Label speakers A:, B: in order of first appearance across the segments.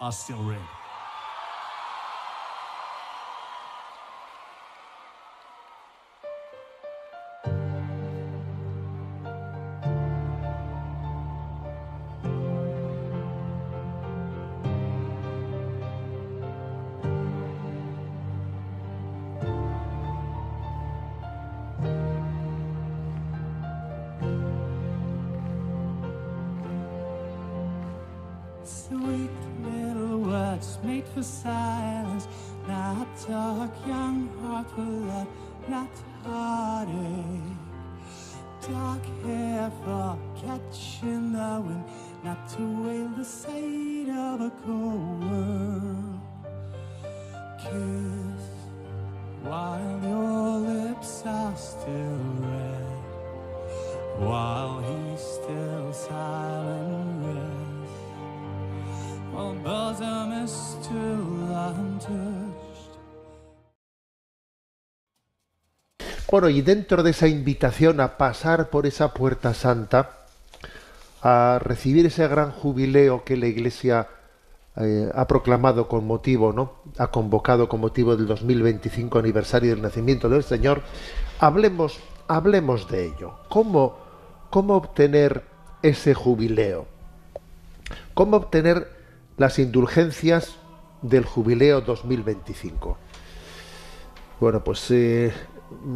A: are still red. Sweet little words made for silence, not talk, young heart for love, not heartache. Dark hair for catching the wind, not to wail the sight of a cold world. Kiss while your lips are still red, while he's still silent red. Bosom is still untouched.
B: Bueno, y dentro de esa invitación a pasar por esa puerta santa, a recibir ese gran jubileo que la Iglesia ha proclamado con motivo, ¿no? Ha convocado con motivo del 2025 aniversario del nacimiento del Señor, hablemos de ello. ¿Cómo obtener ese jubileo? ¿Cómo obtener las indulgencias del jubileo 2025? Bueno, pues en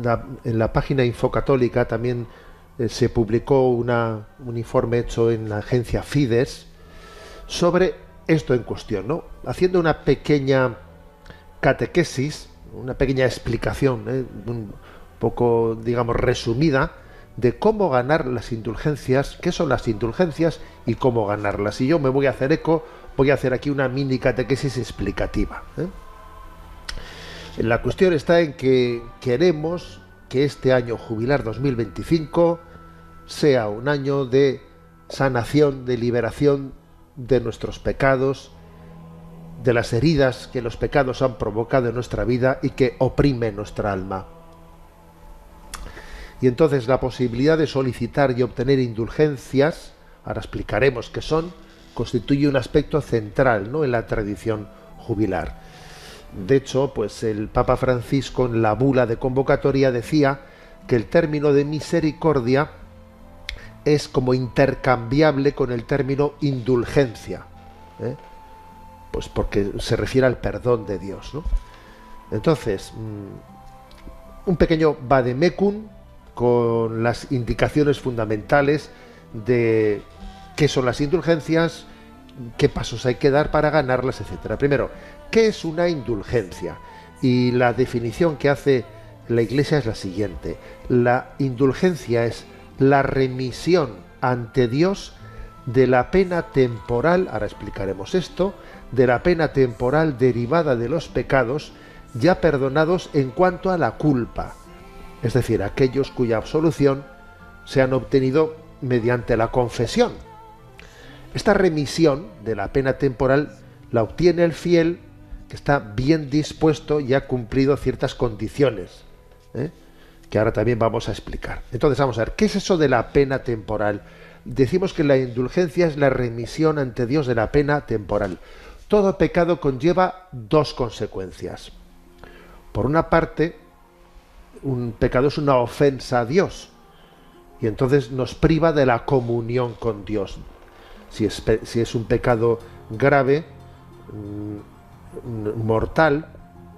B: la página Infocatólica también se publicó un informe hecho en la agencia Fides sobre esto en cuestión, ¿no? Haciendo una pequeña catequesis, una pequeña explicación, un poco, digamos, resumida, de cómo ganar las indulgencias, qué son las indulgencias y cómo ganarlas. Y yo me voy a hacer eco, voy a hacer aquí una mini catequesis explicativa. La cuestión está en que queremos que este año jubilar 2025 sea un año de sanación, de liberación de nuestros pecados, de las heridas que los pecados han provocado en nuestra vida y que oprimen nuestra alma. Y entonces la posibilidad de solicitar y obtener indulgencias, ahora explicaremos qué son, constituye un aspecto central, ¿no?, en la tradición jubilar. De hecho, pues el Papa Francisco en la bula de convocatoria decía que el término de misericordia es como intercambiable con el término indulgencia, pues porque se refiere al perdón de Dios, ¿no? Entonces, un pequeño vademecum con las indicaciones fundamentales de qué son las indulgencias, qué pasos hay que dar para ganarlas, etcétera. Primero, ¿qué es una indulgencia? Y la definición que hace la Iglesia es la siguiente: la indulgencia es la remisión ante Dios de la pena temporal, ahora explicaremos esto, de la pena temporal derivada de los pecados ya perdonados en cuanto a la culpa, es decir, aquellos cuya absolución se han obtenido mediante la confesión. Esta remisión de la pena temporal la obtiene el fiel que está bien dispuesto y ha cumplido ciertas condiciones, que ahora también vamos a explicar. Entonces vamos a ver, ¿qué es eso de la pena temporal? Decimos que la indulgencia es la remisión ante Dios de la pena temporal. Todo pecado conlleva dos consecuencias. Por una parte, un pecado es una ofensa a Dios y entonces nos priva de la comunión con Dios. Si es un pecado grave, mortal,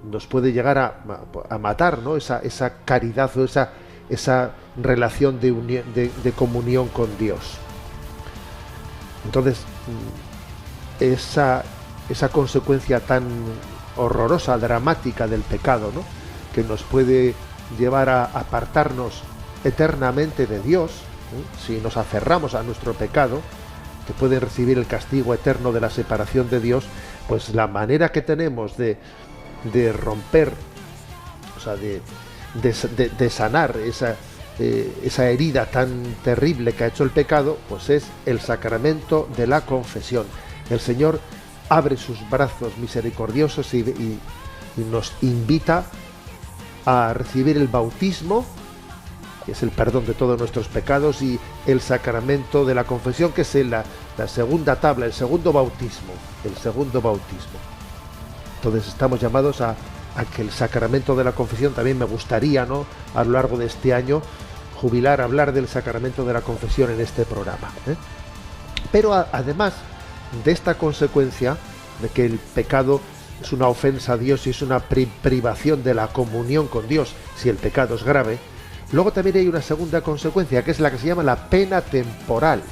B: nos puede llegar a matar, ¿no? Esa caridad o esa relación de comunión con Dios. Entonces, esa consecuencia tan horrorosa, dramática del pecado, ¿no?, que nos puede llevar a apartarnos eternamente de Dios, si nos aferramos a nuestro pecado, que puede recibir el castigo eterno de la separación de Dios, pues la manera que tenemos de romper, o sea, de sanar esa herida tan terrible que ha hecho el pecado, pues es el sacramento de la confesión. El Señor abre sus brazos misericordiosos y nos invita a recibir el bautismo, que es el perdón de todos nuestros pecados, y el sacramento de la confesión, que es la segunda tabla, el segundo bautismo, Entonces estamos llamados a que el sacramento de la confesión, también me gustaría, ¿no?, a lo largo de este año, hablar del sacramento de la confesión en este programa, ¿eh? Pero además de esta consecuencia de que el pecado es una ofensa a Dios y es una privación de la comunión con Dios si el pecado es grave, luego también hay una segunda consecuencia, que es la que se llama la pena temporal.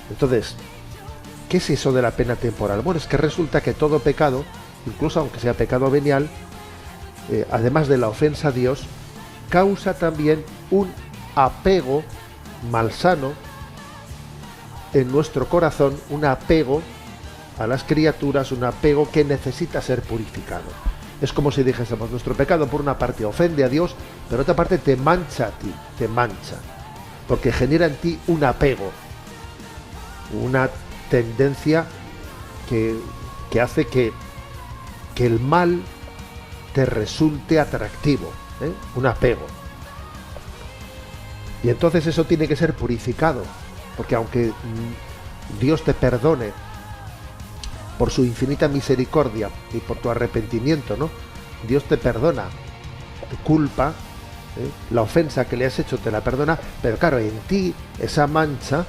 B: Entonces, ¿qué es eso de la pena temporal? Bueno, es que resulta que todo pecado, incluso aunque sea pecado venial, además de la ofensa a Dios, causa también un apego malsano en nuestro corazón, un apego a las criaturas, un apego que necesita ser purificado. Es como si dijésemos, nuestro pecado por una parte ofende a Dios, pero otra parte te mancha a ti, porque genera en ti un apego, una tendencia que hace que el mal te resulte atractivo, ¿eh? Un apego. Y entonces eso tiene que ser purificado, porque aunque Dios te perdone por su infinita misericordia y por tu arrepentimiento, ¿no?, Dios te perdona tu culpa, la ofensa que le has hecho te la perdona, pero claro, en ti esa mancha,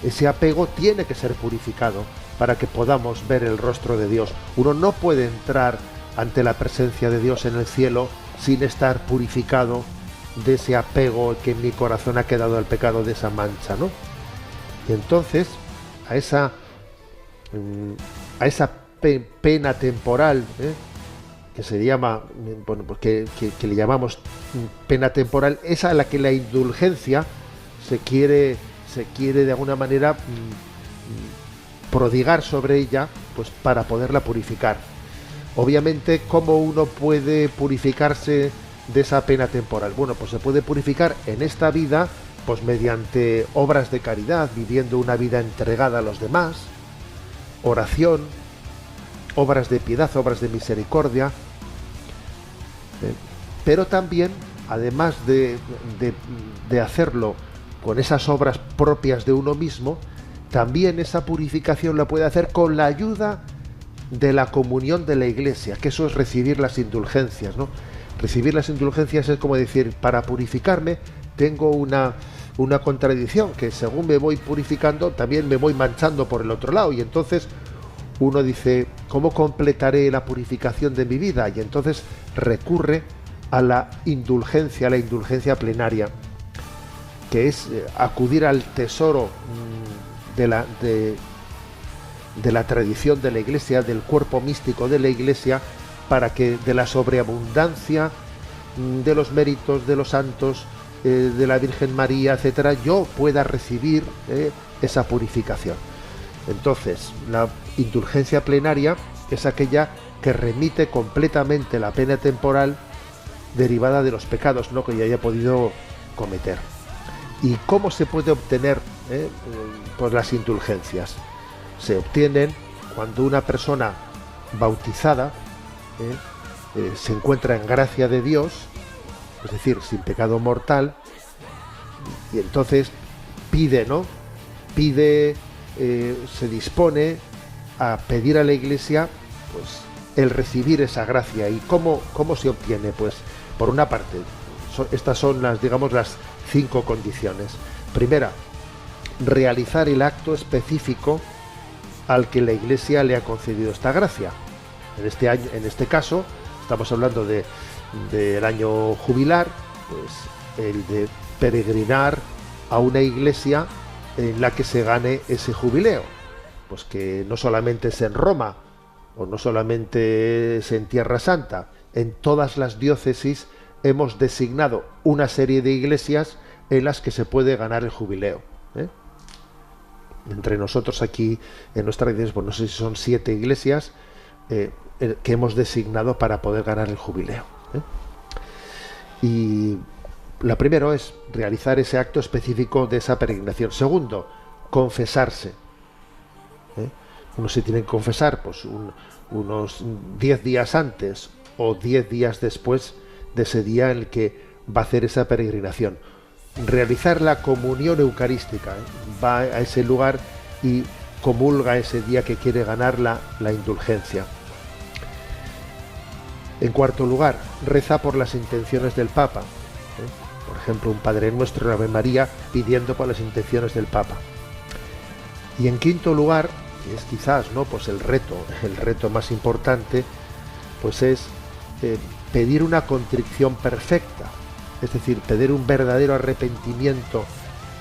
B: ese apego tiene que ser purificado para que podamos ver el rostro de Dios. Uno no puede entrar ante la presencia de Dios en el cielo sin estar purificado de ese apego que en mi corazón ha quedado el pecado, de esa mancha, ¿no? Y entonces a esa pena temporal, que se llama, bueno, pues que le llamamos pena temporal, es a la que la indulgencia se quiere de alguna manera prodigar sobre ella, pues para poderla purificar. Obviamente, ¿cómo uno puede purificarse de esa pena temporal? Bueno, pues se puede purificar en esta vida, pues mediante obras de caridad, viviendo una vida entregada a los demás, oración, obras de piedad, obras de misericordia, pero también, además de hacerlo con esas obras propias de uno mismo, también esa purificación la puede hacer con la ayuda de la comunión de la Iglesia, que eso es recibir las indulgencias, ¿no? Recibir las indulgencias es como decir, para purificarme tengo una contradicción, que según me voy purificando también me voy manchando por el otro lado, y entonces uno dice, ¿cómo completaré la purificación de mi vida? Y entonces recurre a la indulgencia plenaria, que es acudir al tesoro de la tradición de la Iglesia, del cuerpo místico de la Iglesia, para que de la sobreabundancia de los méritos de los santos, de la Virgen María, etcétera, yo pueda recibir esa purificación. Entonces, la indulgencia plenaria es aquella que remite completamente la pena temporal derivada de los pecados, ¿no?, que ya haya podido cometer. ¿Y cómo se puede obtener pues las indulgencias? Se obtienen cuando una persona bautizada se encuentra en gracia de Dios, es decir, sin pecado mortal, y entonces pide, se dispone a pedir a la Iglesia, pues, el recibir esa gracia. ¿Y cómo se obtiene? Pues, por una parte, estas son las 5 condiciones. Primera, realizar el acto específico al que la Iglesia le ha concedido esta gracia. En este caso, estamos hablando del año jubilar, pues el de peregrinar a una iglesia en la que se gane ese jubileo, pues que no solamente es en Roma o no solamente es en Tierra Santa, en todas las diócesis hemos designado una serie de iglesias en las que se puede ganar el jubileo. Entre nosotros aquí en nuestra iglesia, pues no sé si son 7 iglesias que hemos designado para poder ganar el jubileo. Y la primera es realizar ese acto específico de esa peregrinación. Segundo, confesarse. Uno se tiene que confesar pues unos 10 días antes o 10 días después de ese día en el que va a hacer esa peregrinación. Realizar la comunión eucarística. Va a ese lugar y comulga ese día que quiere ganar la indulgencia. En cuarto lugar, reza por las intenciones del Papa. Por ejemplo, un Padre Nuestro, una Ave María, pidiendo por las intenciones del Papa. Y en quinto lugar, que es quizás, ¿no?, pues el reto más importante, pues es pedir una contrición perfecta, es decir, pedir un verdadero arrepentimiento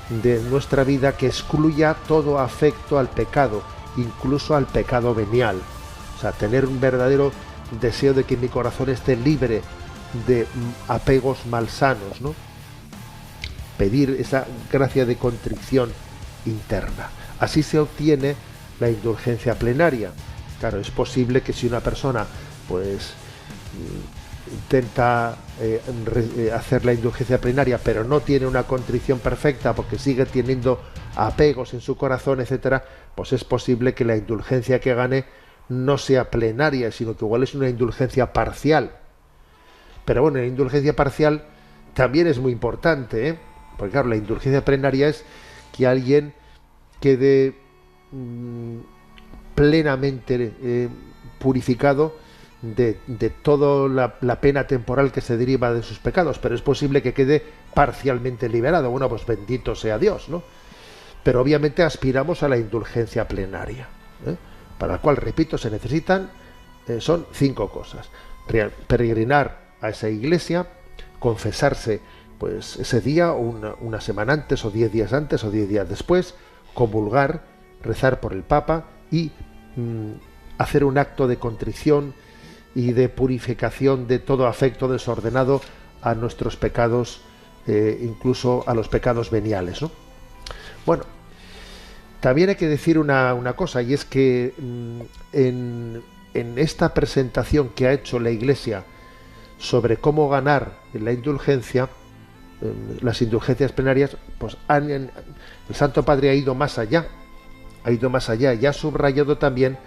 B: de nuestra vida que excluya todo afecto al pecado, incluso al pecado venial. O sea, tener un verdadero deseo de que mi corazón esté libre de apegos malsanos, ¿no? Pedir esa gracia de contrición interna. Así se obtiene la indulgencia plenaria. Claro, es posible que si una persona pues intenta hacer la indulgencia plenaria, pero no tiene una contrición perfecta porque sigue teniendo apegos en su corazón, etcétera, pues es posible que la indulgencia que gane no sea plenaria, sino que igual es una indulgencia parcial. Pero bueno, la indulgencia parcial también es muy importante, porque claro, la indulgencia plenaria es que alguien quede plenamente purificado de toda la pena temporal que se deriva de sus pecados, pero es posible que quede parcialmente liberado. Bueno, pues bendito sea Dios, ¿no? Pero obviamente aspiramos a la indulgencia plenaria, para la cual, repito, se necesitan, son 5 cosas. Peregrinar a esa iglesia, confesarse pues ese día, o una semana antes, o 10 días antes, o 10 días después, comulgar, rezar por el Papa y hacer un acto de contrición y de purificación de todo afecto desordenado a nuestros pecados, incluso a los pecados veniales, ¿no? Bueno, también hay que decir una cosa, y es que en esta presentación que ha hecho la Iglesia sobre cómo ganar la indulgencia, las indulgencias plenarias, pues el Santo Padre ha ido más allá y ha subrayado también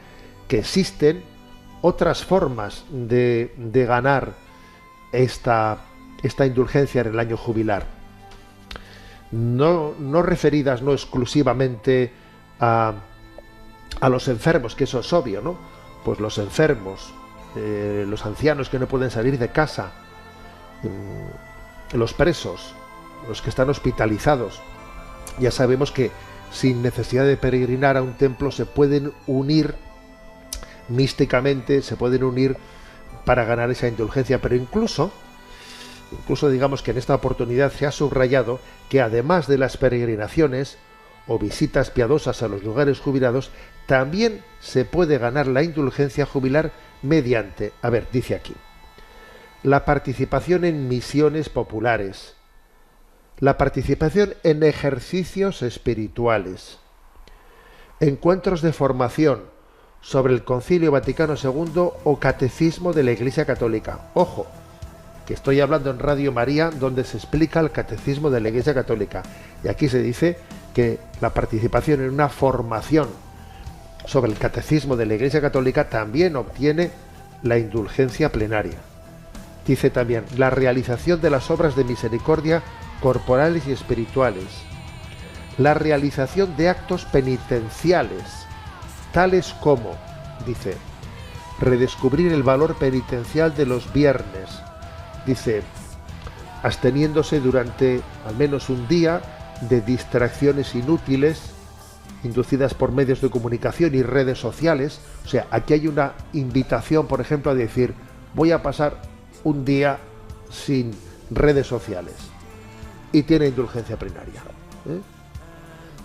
B: que existen otras formas de ganar esta indulgencia en el año jubilar, no referidas no exclusivamente a los enfermos, que eso es obvio, ¿no? Pues los enfermos, los ancianos que no pueden salir de casa, los presos, los que están hospitalizados. Ya sabemos que sin necesidad de peregrinar a un templo se pueden unir místicamente, se pueden unir para ganar esa indulgencia, pero incluso digamos que en esta oportunidad se ha subrayado que además de las peregrinaciones o visitas piadosas a los lugares jubilados, también se puede ganar la indulgencia jubilar mediante, dice aquí, la participación en misiones populares, la participación en ejercicios espirituales, encuentros de formación sobre el Concilio Vaticano II o Catecismo de la Iglesia Católica. Ojo, que estoy hablando en Radio María, donde se explica el Catecismo de la Iglesia Católica. Y aquí se dice que la participación en una formación sobre el Catecismo de la Iglesia Católica también obtiene la indulgencia plenaria. Dice también la realización de las obras de misericordia corporales y espirituales, la realización de actos penitenciales, tales como, dice, redescubrir el valor penitencial de los viernes, dice, absteniéndose durante al menos un día de distracciones inútiles inducidas por medios de comunicación y redes sociales. O sea, aquí hay una invitación, por ejemplo, a decir, voy a pasar un día sin redes sociales, y tiene indulgencia plenaria.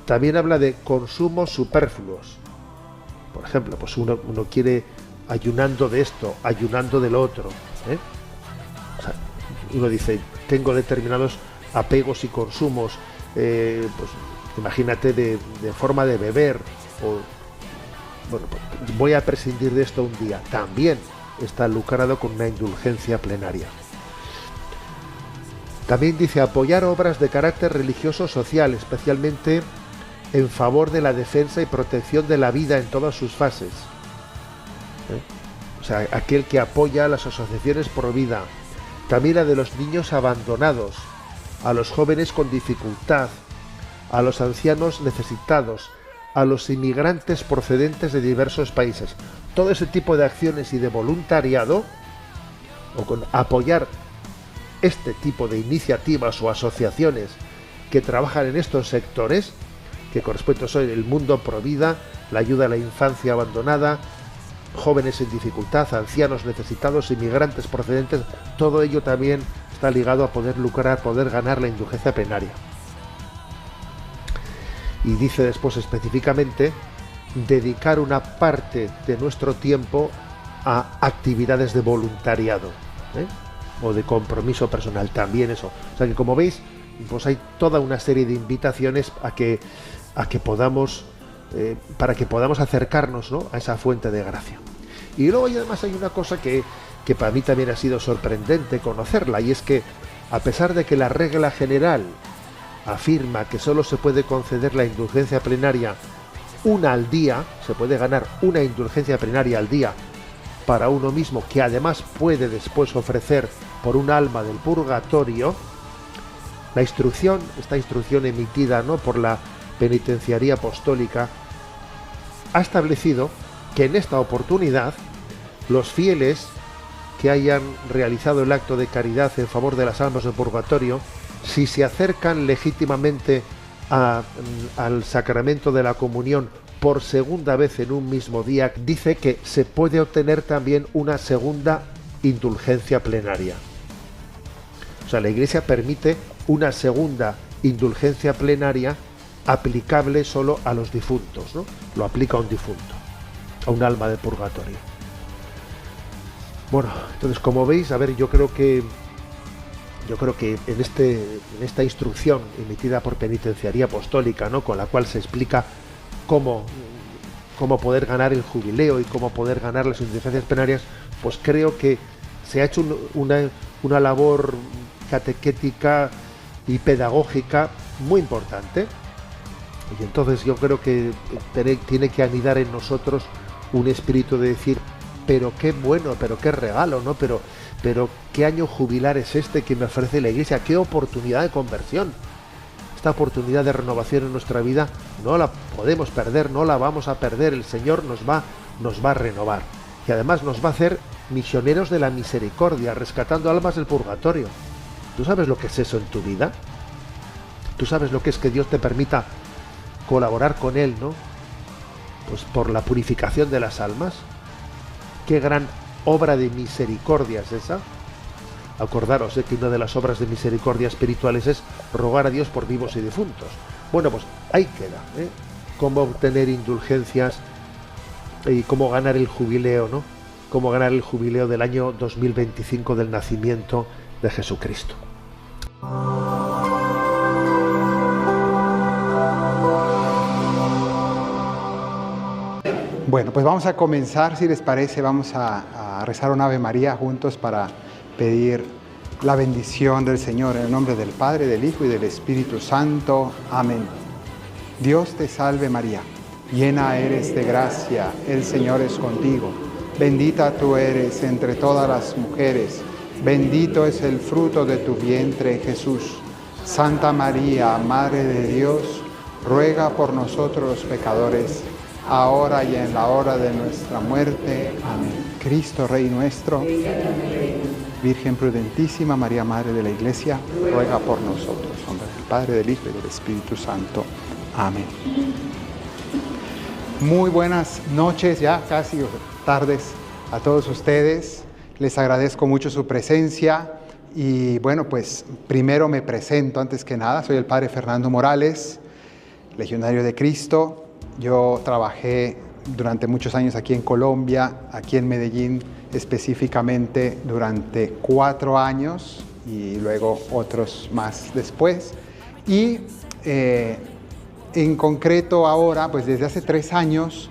B: También habla de consumos superfluos. Por ejemplo, pues uno quiere ayunando de esto, ayunando del otro. O sea, uno dice, tengo determinados apegos y consumos, pues imagínate de forma de beber, o bueno, pues voy a prescindir de esto un día. También está lucrado con una indulgencia plenaria. También dice apoyar obras de carácter religioso social, especialmente en favor de la defensa y protección de la vida en todas sus fases. O sea, aquel que apoya a las asociaciones pro vida. También la de los niños abandonados, a los jóvenes con dificultad, a los ancianos necesitados, a los inmigrantes procedentes de diversos países. Todo ese tipo de acciones y de voluntariado, o con apoyar este tipo de iniciativas o asociaciones que trabajan en estos sectores, que corresponden son el Mundo Provida, la ayuda a la infancia abandonada, jóvenes en dificultad, ancianos necesitados, inmigrantes procedentes, todo ello también está ligado a poder lucrar, poder ganar la indulgencia plenaria. Y dice después específicamente dedicar una parte de nuestro tiempo a actividades de voluntariado, o de compromiso personal, también eso. O sea que, como veis, pues hay toda una serie de invitaciones a que podamos, para que podamos acercarnos, ¿no?, a esa fuente de gracia. Y luego además hay una cosa que para mí también ha sido sorprendente conocerla, y es que, a pesar de que la regla general afirma que solo se puede conceder la indulgencia plenaria una al día, se puede ganar una indulgencia plenaria al día para uno mismo, que además puede después ofrecer por un alma del purgatorio, esta instrucción emitida, ¿no?, por la Penitenciaría Apostólica, ha establecido que en esta oportunidad los fieles que hayan realizado el acto de caridad en favor de las almas del purgatorio, si se acercan legítimamente al sacramento de la comunión por segunda vez en un mismo día, dice que se puede obtener también una segunda indulgencia plenaria. O sea, la Iglesia permite una segunda indulgencia plenaria aplicable solo a los difuntos, ¿no? Lo aplica a un difunto, a un alma de purgatorio. Bueno, entonces, como veis, a ver, yo creo que en esta instrucción emitida por Penitenciaría Apostólica, ¿no?, con la cual se explica cómo poder ganar el jubileo y cómo poder ganar las indulgencias plenarias, pues creo que se ha hecho una labor catequética y pedagógica muy importante. Y entonces yo creo que tiene que anidar en nosotros un espíritu de decir, pero qué bueno, pero qué regalo, ¿no? Pero qué año jubilar es este que me ofrece la Iglesia, qué oportunidad de conversión. Esta oportunidad de renovación en nuestra vida no la podemos perder, no la vamos a perder. El Señor nos va a renovar. Y además nos va a hacer misioneros de la misericordia, rescatando almas del purgatorio. ¿Tú sabes lo que es eso en tu vida? ¿Tú sabes lo que es que Dios te permita colaborar con Él, ¿no?, pues por la purificación de las almas? Qué gran obra de misericordia es esa. Acordaros de que una de las obras de misericordia espirituales es rogar a Dios por vivos y difuntos. Bueno, pues ahí queda, cómo obtener indulgencias y cómo ganar el jubileo, ¿no? Cómo ganar el jubileo del año 2025 del nacimiento de Jesucristo.
C: Bueno, pues vamos a comenzar, si les parece, vamos a rezar un Ave María juntos para pedir la bendición del Señor, en el nombre del Padre, del Hijo y del Espíritu Santo. Amén. Dios te salve María, llena eres de gracia, el Señor es contigo. Bendita tú eres entre todas las mujeres, bendito es el fruto de tu vientre, Jesús. Santa María, Madre de Dios, ruega por nosotros los pecadores, ahora y en la hora de nuestra muerte. Amén. Cristo, Rey nuestro, Virgen prudentísima, María, Madre de la Iglesia, ruega por nosotros. En nombre del Padre, del Hijo y del Espíritu Santo. Amén. Muy buenas noches, ya casi tardes a todos ustedes. Les agradezco mucho su presencia. Y bueno, pues primero me presento antes que nada. Soy el Padre Fernando Morales, legionario de Cristo. Yo trabajé durante muchos años aquí en Colombia, aquí en Medellín específicamente durante 4 años y luego otros más después. Y en concreto ahora, pues desde hace 3 años,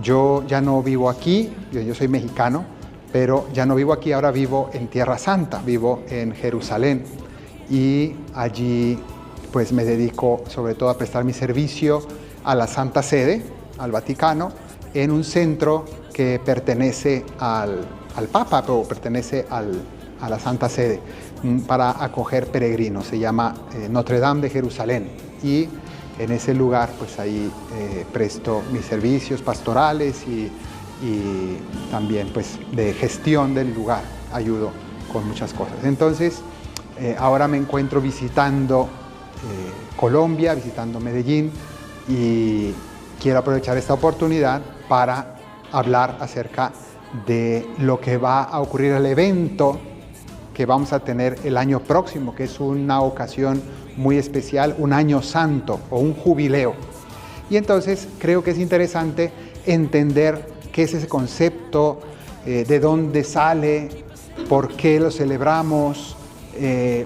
C: yo ya no vivo aquí, yo soy mexicano, pero ya no vivo aquí, ahora vivo en Tierra Santa, vivo en Jerusalén. Y allí pues me dedico sobre todo a prestar mi servicio a la Santa Sede, al Vaticano, en un centro que pertenece al Papa, pero pertenece a la Santa Sede, para acoger peregrinos. Se llama Notre Dame de Jerusalén. Y en ese lugar, pues ahí presto mis servicios pastorales y también pues de gestión del lugar, ayudo con muchas cosas. Entonces, ahora me encuentro visitando Colombia, visitando Medellín, y quiero aprovechar esta oportunidad para hablar acerca de lo que va a ocurrir, el evento que vamos a tener el año próximo, que es una ocasión muy especial, un año santo o un jubileo. Y entonces creo que es interesante entender qué es ese concepto, de dónde sale, por qué lo celebramos,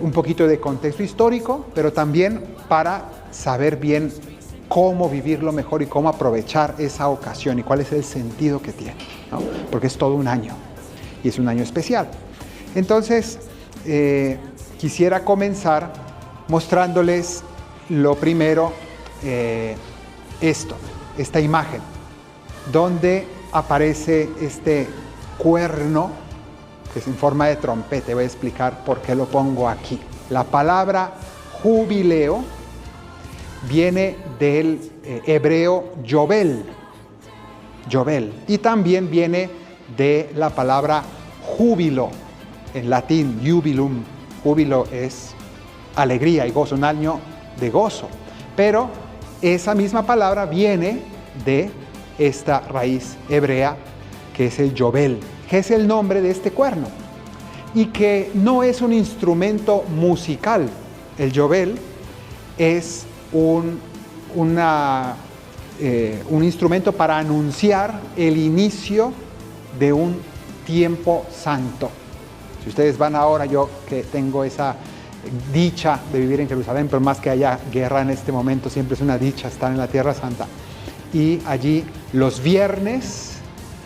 C: un poquito de contexto histórico, pero también para saber bien cómo vivirlo mejor y cómo aprovechar esa ocasión y cuál es el sentido que tiene, ¿no? Porque es todo un año y es un año especial. Entonces, quisiera comenzar mostrándoles lo primero, esta imagen, donde aparece este cuerno que es en forma de trompeta. Voy a explicar por qué lo pongo aquí. La palabra jubileo viene del hebreo Yobel, y también viene de la palabra júbilo, en latín jubilum. Júbilo es alegría y gozo, un año de gozo, pero esa misma palabra viene de esta raíz hebrea que es el Yobel, que es el nombre de este cuerno, y que no es un instrumento musical. El Yobel es un instrumento para anunciar el inicio de un tiempo santo. Si ustedes van ahora, yo que tengo esa dicha de vivir en Jerusalén, pero más que haya guerra en este momento, siempre es una dicha estar en la Tierra Santa. Y allí los viernes,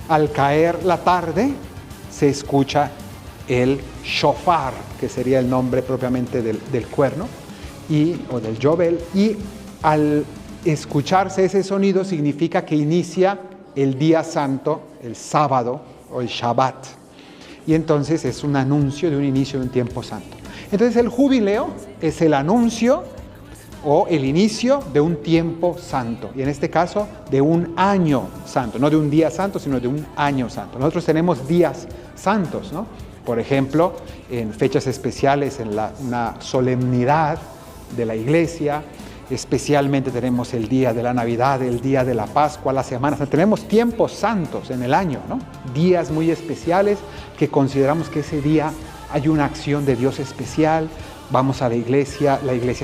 C: al caer la tarde, se escucha el shofar, que sería el nombre propiamente del cuerno, o del Yobel, y al escucharse ese sonido significa que inicia el día santo, el sábado o el Shabbat, y entonces es un anuncio de un inicio de un tiempo santo. Entonces el jubileo es el anuncio o el inicio de un tiempo santo, y en este caso de un año santo, no de un día santo, sino de un año santo. Nosotros tenemos días santos, ¿no? Por ejemplo, en fechas especiales, en una solemnidad de la iglesia, especialmente tenemos el día de la Navidad, el día de la Pascua, la Semana Santa. Tenemos tiempos santos en el año, ¿no? Días muy especiales que consideramos que ese día hay una acción de Dios especial. Vamos a la iglesia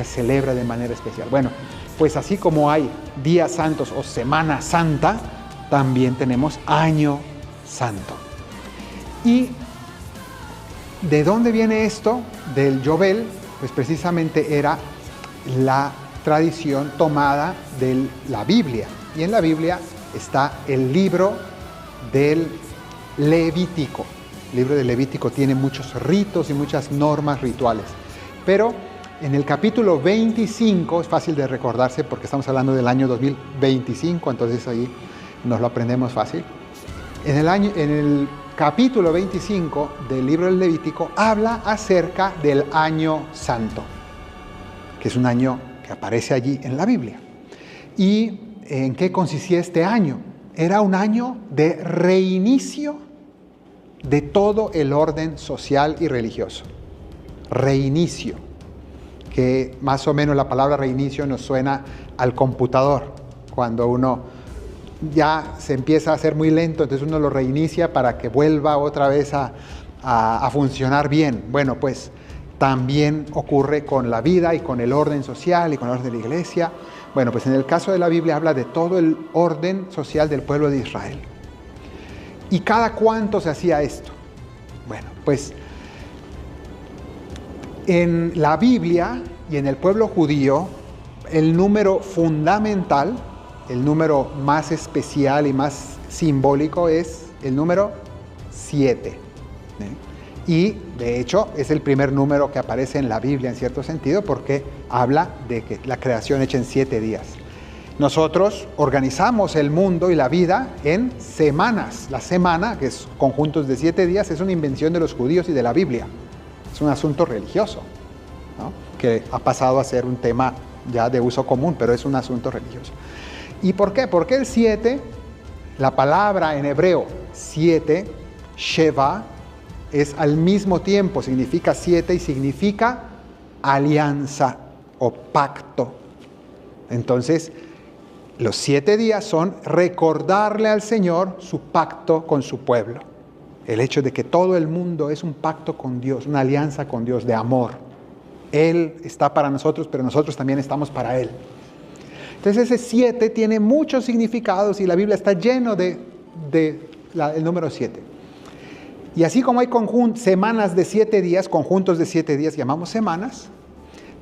C: celebra de manera especial. Bueno, pues así como hay días santos o Semana Santa, también tenemos año santo. ¿Y de dónde viene esto del Yobel? Pues precisamente era la tradición tomada de la Biblia. Y en la Biblia está el libro del Levítico. El libro del Levítico tiene muchos ritos y muchas normas rituales. Pero en el capítulo 25, es fácil de recordarse porque estamos hablando del año 2025, entonces ahí nos lo aprendemos fácil. En el capítulo 25 del libro del Levítico habla acerca del año santo, que es un año que aparece allí en la Biblia. ¿Y en qué consistía este año? Era un año de reinicio de todo el orden social y religioso. Reinicio, que más o menos la palabra reinicio nos suena al computador, cuando uno ya se empieza a hacer muy lento, entonces uno lo reinicia para que vuelva otra vez a funcionar bien. Bueno, pues también ocurre con la vida y con el orden social y con el orden de la iglesia. Bueno, pues en el caso de la Biblia habla de todo el orden social del pueblo de Israel. ¿Y cada cuánto se hacía esto? Bueno, pues en la Biblia y en el pueblo judío, el número fundamental, el número más especial y más simbólico es el número 7. Y de hecho es el primer número que aparece en la Biblia en cierto sentido, porque habla de que la creación hecha en 7 días. Nosotros organizamos el mundo y la vida en semanas. La semana, que es conjuntos de 7 días, es una invención de los judíos y de la Biblia. Es un asunto religioso, ¿no? Que ha pasado a ser un tema ya de uso común, pero es un asunto religioso. ¿Y por qué? Porque el 7, la palabra en hebreo 7, Sheva, es al mismo tiempo, significa 7 y significa alianza o pacto. Entonces, los 7 días son recordarle al Señor su pacto con su pueblo. El hecho de que todo el mundo es un pacto con Dios, una alianza con Dios de amor. Él está para nosotros, pero nosotros también estamos para Él. Entonces ese 7 tiene muchos significados y la Biblia está lleno del número 7. Y así como hay semanas de 7 días, conjuntos de 7 días, llamamos semanas,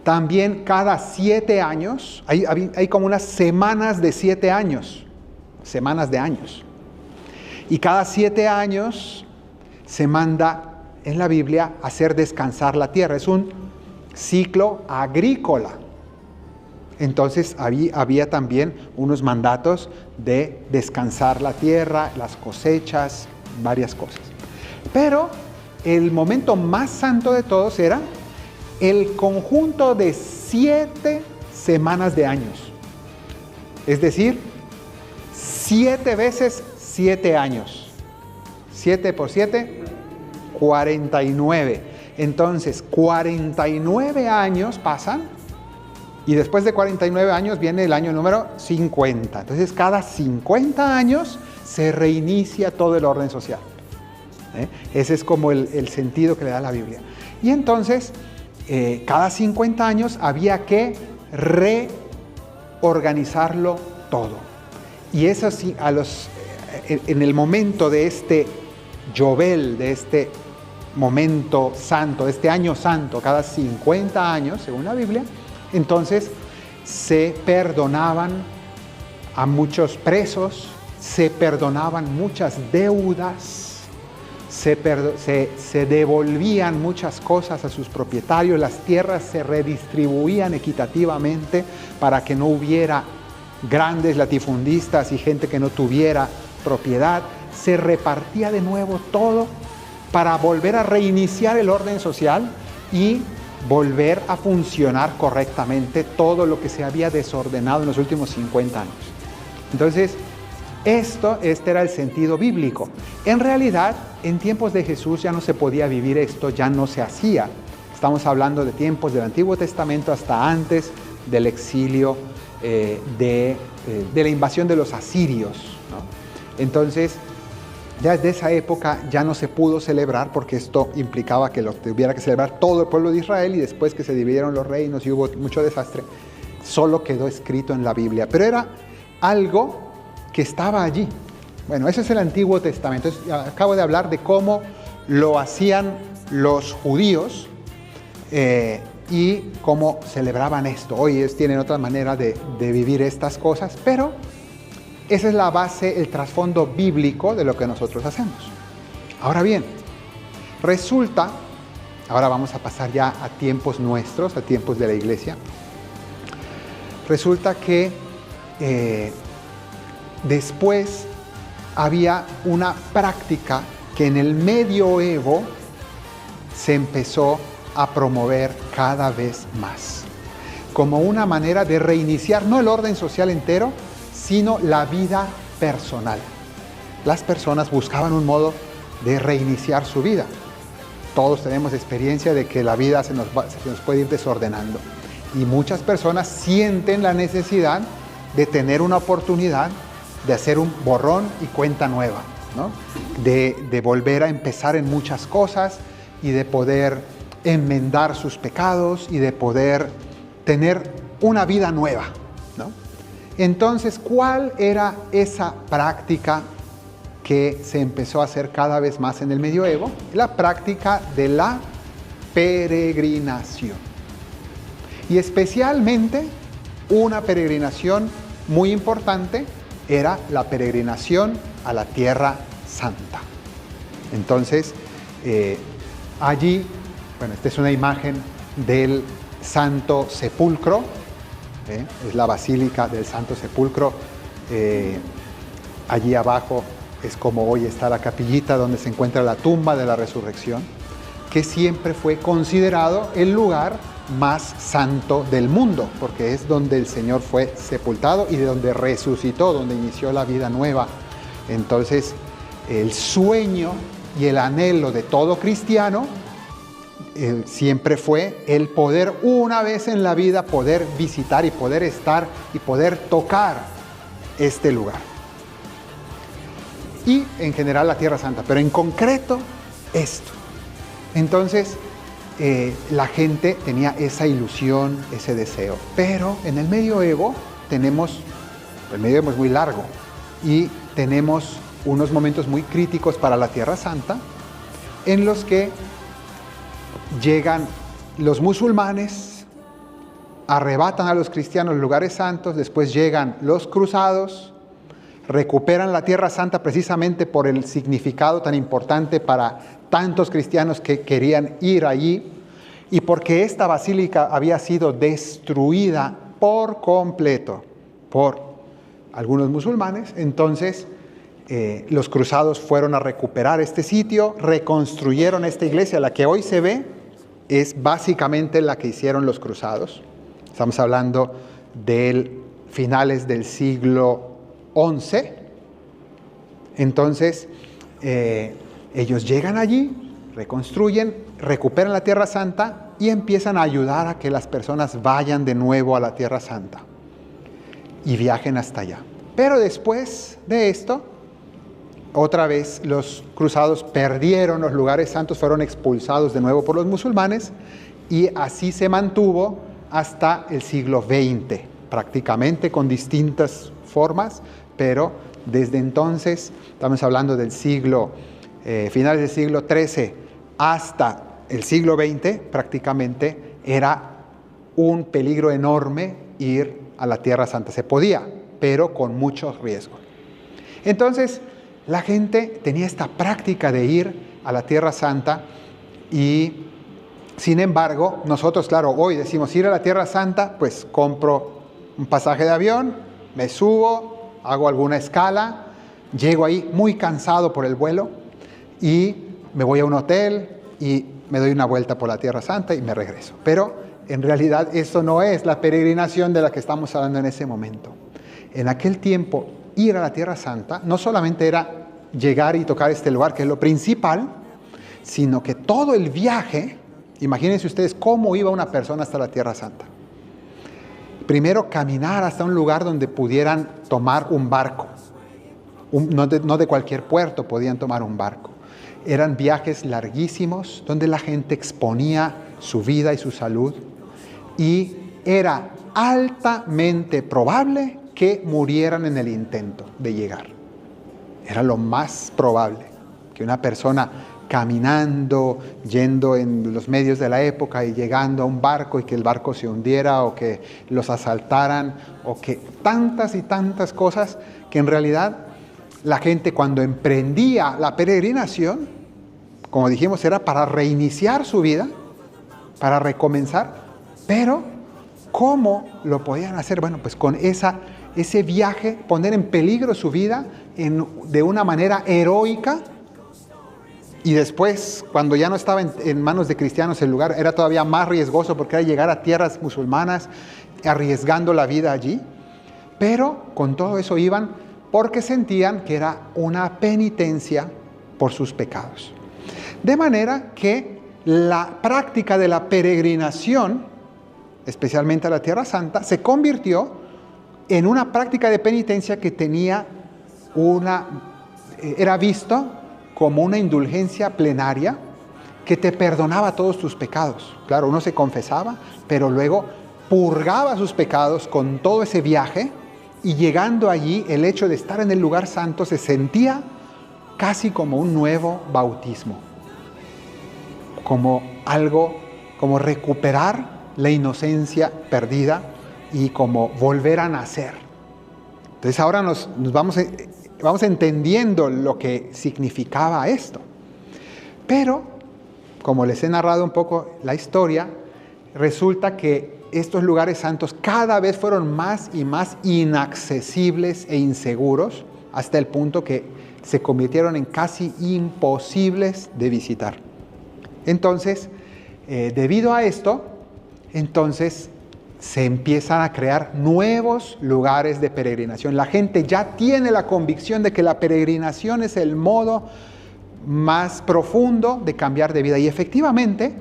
C: también cada 7 años, hay como unas semanas de 7 años, semanas de años. Y cada 7 años se manda en la Biblia hacer descansar la tierra. Es un ciclo agrícola. Entonces había también unos mandatos de descansar la tierra, las cosechas, varias cosas. Pero el momento más santo de todos era el conjunto de 7 semanas de años. Es decir, 7 veces 7 años. 7 por 7, 49. Entonces, 49 años pasan y después de 49 años viene el año número 50. Entonces, cada 50 años se reinicia todo el orden social. Ese es como el sentido que le da la Biblia. Y entonces, cada 50 años había que reorganizarlo todo. Y eso sí, en el momento de este Yobel, de este momento santo, de este año santo, cada 50 años, según la Biblia, entonces se perdonaban a muchos presos, se perdonaban muchas deudas, se devolvían muchas cosas a sus propietarios, las tierras se redistribuían equitativamente para que no hubiera grandes latifundistas y gente que no tuviera propiedad. Se repartía de nuevo todo para volver a reiniciar el orden social y volver a funcionar correctamente todo lo que se había desordenado en los últimos 50 años. Entonces, este era el sentido bíblico. En realidad, en tiempos de Jesús ya no se podía vivir esto, ya no se hacía. Estamos hablando de tiempos del Antiguo Testamento hasta antes del exilio, de la invasión de los asirios, ¿no? Entonces, ya desde esa época ya no se pudo celebrar porque esto implicaba que lo tuviera que celebrar todo el pueblo de Israel y después que se dividieron los reinos y hubo mucho desastre, solo quedó escrito en la Biblia. Pero era algo que estaba allí. Bueno, ese es el Antiguo Testamento. Entonces, acabo de hablar de cómo lo hacían los judíos y cómo celebraban esto. Hoy ellos tienen otra manera de vivir estas cosas, pero esa es la base, el trasfondo bíblico de lo que nosotros hacemos. Ahora bien, resulta, ahora vamos a pasar ya a tiempos nuestros, a tiempos de la iglesia. Resulta que después había una práctica que en el medioevo se empezó a promover cada vez más, como una manera de reiniciar no el orden social entero, sino la vida personal. Las personas buscaban un modo de reiniciar su vida. Todos tenemos experiencia de que la vida se nos puede ir desordenando. Y muchas personas sienten la necesidad de tener una oportunidad de hacer un borrón y cuenta nueva, ¿no? De volver a empezar en muchas cosas y de poder enmendar sus pecados y de poder tener una vida nueva, ¿no? Entonces, ¿cuál era esa práctica que se empezó a hacer cada vez más en el medioevo? La práctica de la peregrinación. Y especialmente una peregrinación muy importante era la peregrinación a la Tierra Santa. Entonces, allí, bueno, esta es una imagen del Santo Sepulcro, es la Basílica del Santo Sepulcro. Allí abajo es como hoy está la capillita donde se encuentra la tumba de la resurrección, que siempre fue considerado el lugar más santo del mundo, porque es donde el Señor fue sepultado y de donde resucitó, donde inició la vida nueva. Entonces, el sueño y el anhelo de todo cristiano siempre fue el poder una vez en la vida poder visitar y poder estar y poder tocar este lugar. Y en general la Tierra Santa, pero en concreto esto. Entonces, la gente tenía esa ilusión, ese deseo. Pero en el medioevo el medioevo es muy largo y tenemos unos momentos muy críticos para la Tierra Santa en los que llegan los musulmanes, arrebatan a los cristianos los lugares santos, después llegan los cruzados, recuperan la Tierra Santa precisamente por el significado tan importante para tantos cristianos que querían ir allí y porque esta basílica había sido destruida por completo por algunos musulmanes. Entonces los cruzados fueron a recuperar este sitio, reconstruyeron esta iglesia. La que hoy se ve es básicamente la que hicieron los cruzados. Estamos hablando de finales del siglo XI. Entonces, ellos llegan allí, reconstruyen, recuperan la Tierra Santa y empiezan a ayudar a que las personas vayan de nuevo a la Tierra Santa y viajen hasta allá. Pero después de esto, otra vez los cruzados perdieron los lugares santos, fueron expulsados de nuevo por los musulmanes y así se mantuvo hasta el siglo XX, prácticamente con distintas formas, pero desde entonces, estamos hablando del finales del siglo XIII hasta el siglo XX, prácticamente era un peligro enorme ir a la Tierra Santa. Se podía, pero con muchos riesgos. Entonces, la gente tenía esta práctica de ir a la Tierra Santa y, sin embargo, nosotros, claro, hoy decimos ir a la Tierra Santa, pues compro un pasaje de avión, me subo, hago alguna escala, llego ahí muy cansado por el vuelo y me voy a un hotel y me doy una vuelta por la Tierra Santa y me regreso. Pero en realidad eso no es la peregrinación de la que estamos hablando en ese momento. En aquel tiempo, ir a la Tierra Santa no solamente era llegar y tocar este lugar, que es lo principal, sino que todo el viaje, imagínense ustedes cómo iba una persona hasta la Tierra Santa. Primero, caminar hasta un lugar donde pudieran tomar un barco. No de cualquier puerto podían tomar un barco. Eran viajes larguísimos donde la gente exponía su vida y su salud y era altamente probable que murieran en el intento de llegar. Era lo más probable que una persona caminando, yendo en los medios de la época y llegando a un barco y que el barco se hundiera o que los asaltaran o que tantas y tantas cosas que en realidad la gente cuando emprendía la peregrinación, como dijimos, era para reiniciar su vida, para recomenzar, pero ¿cómo lo podían hacer? Bueno, pues con ese viaje, poner en peligro su vida de una manera heroica. Y después, cuando ya no estaba en manos de cristianos, el lugar era todavía más riesgoso porque era llegar a tierras musulmanas arriesgando la vida allí. Pero con todo eso iban porque sentían que era una penitencia por sus pecados. De manera que la práctica de la peregrinación, especialmente a la Tierra Santa, se convirtió en una práctica de penitencia que era visto como una indulgencia plenaria que te perdonaba todos tus pecados. Claro, uno se confesaba, pero luego purgaba sus pecados con todo ese viaje y llegando allí, el hecho de estar en el lugar santo se sentía casi como un nuevo bautismo, como recuperar la inocencia perdida y como volver a nacer. Entonces ahora nos vamos entendiendo lo que significaba esto. Pero, como les he narrado un poco la historia, resulta que estos lugares santos cada vez fueron más y más inaccesibles e inseguros, hasta el punto que se convirtieron en casi imposibles de visitar. Entonces, debido a esto, entonces se empiezan a crear nuevos lugares de peregrinación. La gente ya tiene la convicción de que la peregrinación es el modo más profundo de cambiar de vida. Y efectivamente,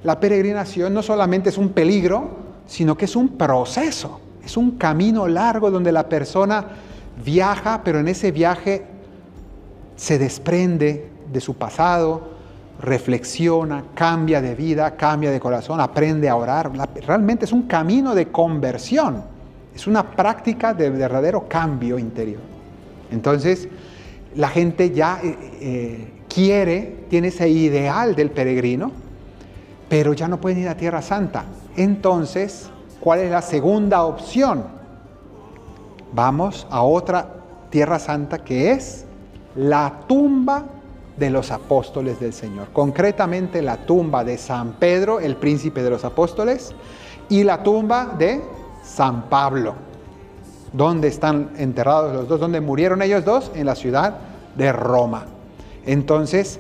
C: la peregrinación no solamente es un peligro, sino que es un proceso. Es un camino largo donde la persona viaja, pero en ese viaje se desprende de su pasado, reflexiona, cambia de vida, cambia de corazón, aprende a orar. Realmente es un camino de conversión, es una práctica de verdadero cambio interior. Entonces, la gente ya tiene ese ideal del peregrino, pero ya no pueden ir a Tierra Santa. Entonces, ¿cuál es la segunda opción? Vamos a otra Tierra Santa que es la tumba de los apóstoles del Señor. Concretamente la tumba de San Pedro, el príncipe de los apóstoles, y la tumba de San Pablo. ¿Dónde están enterrados los dos? ¿Dónde murieron ellos dos? En la ciudad de Roma. Entonces,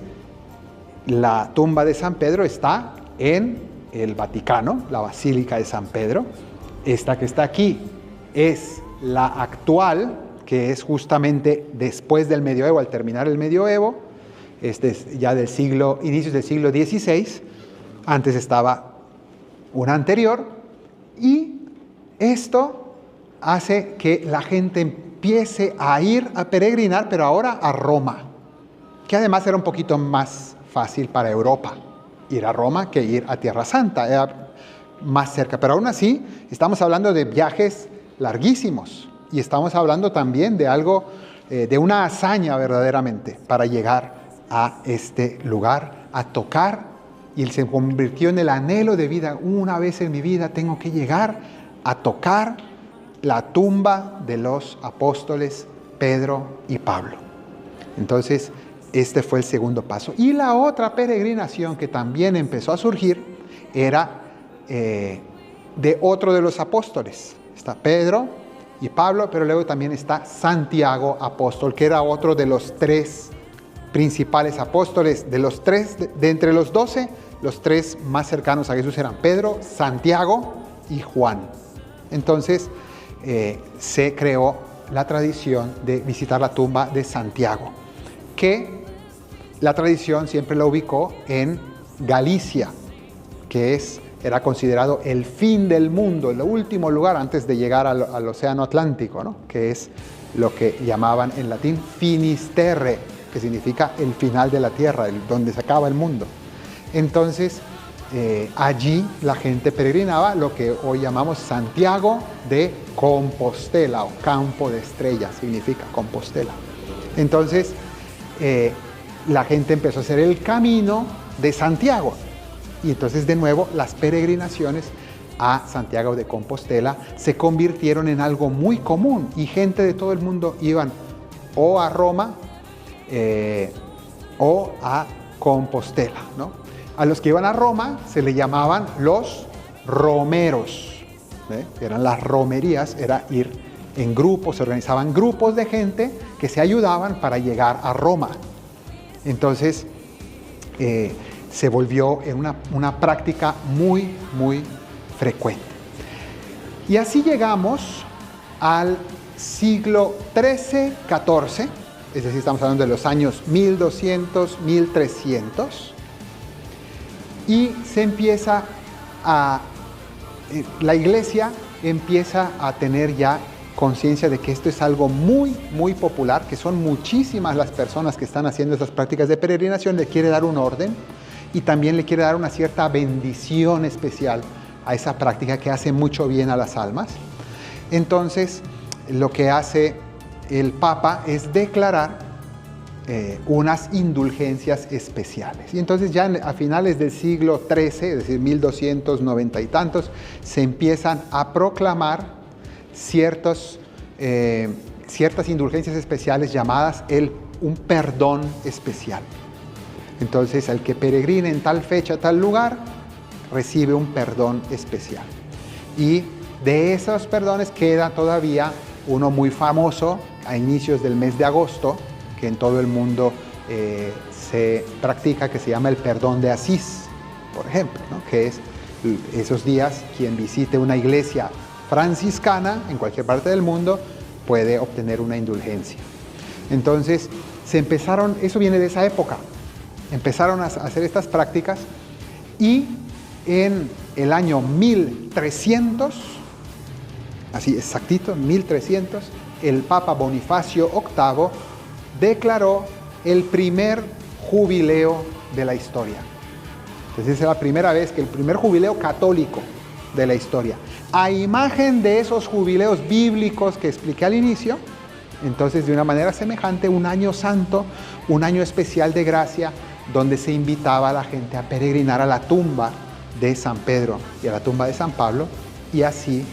C: la tumba de San Pedro está en el Vaticano, la Basílica de San Pedro. Esta que está aquí es la actual, que es justamente después del medioevo, al terminar el medioevo. Este es ya del inicios del siglo XVI. Antes estaba una anterior. Y esto hace que la gente empiece a ir a peregrinar, pero ahora a Roma, que además era un poquito más fácil para Europa ir a Roma que ir a Tierra Santa, era más cerca. Pero aún así, estamos hablando de viajes larguísimos y estamos hablando también de algo, de una hazaña verdaderamente para llegar a este lugar, a tocar, y se convirtió en el anhelo de vida. Una vez en mi vida tengo que llegar a tocar la tumba de los apóstoles Pedro y Pablo. Entonces, este fue el segundo paso. Y la otra peregrinación que también empezó a surgir era de otro de los apóstoles. Está Pedro y Pablo, pero luego también está Santiago, apóstol, que era otro de los tres principales apóstoles. De los tres, de entre los 12, los tres más cercanos a Jesús eran Pedro, Santiago y Juan. Entonces se creó la tradición de visitar la tumba de Santiago, que la tradición siempre la ubicó en Galicia, que era considerado el fin del mundo, el último lugar antes de llegar al océano Atlántico, ¿no? Que es lo que llamaban en latín Finisterre, que significa el final de la tierra, donde se acaba el mundo. Entonces, allí la gente peregrinaba, lo que hoy llamamos Santiago de Compostela, o Campo de Estrellas, significa Compostela. Entonces, la gente empezó a hacer el camino de Santiago. Y entonces, de nuevo, las peregrinaciones a Santiago de Compostela se convirtieron en algo muy común. Y gente de todo el mundo iban o a Roma o a Compostela, ¿no? A los que iban a Roma se le llamaban los romeros, eran las romerías, era ir en grupos, se organizaban grupos de gente que se ayudaban para llegar a Roma. Entonces se volvió en una práctica muy, muy frecuente. Y así llegamos al siglo XIII-XIV, es decir, estamos hablando de los años 1200, 1300, y la iglesia empieza a tener ya conciencia de que esto es algo muy, muy popular, que son muchísimas las personas que están haciendo estas prácticas de peregrinación. Le quiere dar un orden y también le quiere dar una cierta bendición especial a esa práctica que hace mucho bien a las almas. Entonces, lo que hace el Papa es declarar unas indulgencias especiales. Y entonces ya a finales del siglo XIII, es decir, 1290 y tantos, se empiezan a proclamar ciertas indulgencias especiales llamadas un perdón especial. Entonces, el que peregrine en tal fecha, tal lugar, recibe un perdón especial. Y de esos perdones queda todavía uno muy famoso a inicios del mes de agosto, que en todo el mundo se practica, que se llama el perdón de Asís, por ejemplo, ¿no? Que es esos días, quien visite una iglesia franciscana en cualquier parte del mundo puede obtener una indulgencia. Entonces, eso viene de esa época, empezaron a hacer estas prácticas y en el año 1300, así exactito, 1300, el Papa Bonifacio VIII declaró el primer jubileo de la historia. Entonces, es la primera vez que el primer jubileo católico de la historia. A imagen de esos jubileos bíblicos que expliqué al inicio, entonces de una manera semejante, un año santo, un año especial de gracia, donde se invitaba a la gente a peregrinar a la tumba de San Pedro y a la tumba de San Pablo, y así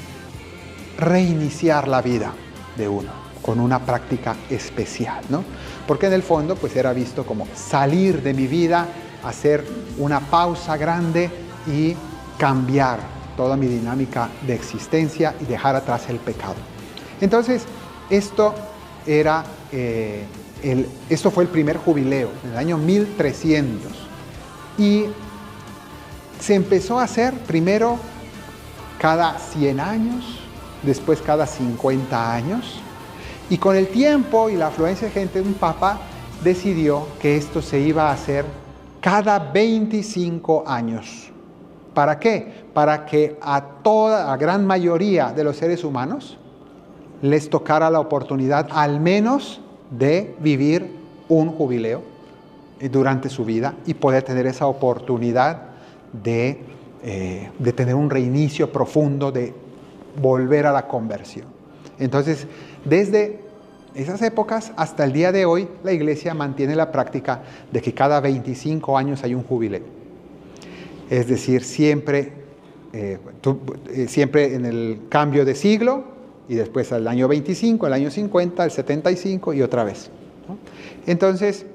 C: reiniciar la vida de uno con una práctica especial, ¿no? Porque en el fondo pues era visto como salir de mi vida, hacer una pausa grande y cambiar toda mi dinámica de existencia y dejar atrás el pecado. Entonces, esto fue el primer jubileo, en el año 1300. Y se empezó a hacer primero cada 100 años, después cada 50 años. Y con el tiempo y la afluencia de gente, un papa decidió que esto se iba a hacer cada 25 años. ¿Para qué? Para que a la gran mayoría de los seres humanos les tocara la oportunidad al menos de vivir un jubileo durante su vida y poder tener esa oportunidad de tener un reinicio profundo, de volver a la conversión. Entonces, desde esas épocas hasta el día de hoy, la Iglesia mantiene la práctica de que cada 25 años hay un jubileo. Es decir, siempre en el cambio de siglo, y después al año 25, al año 50, al 75 y otra vez, ¿no? Entonces,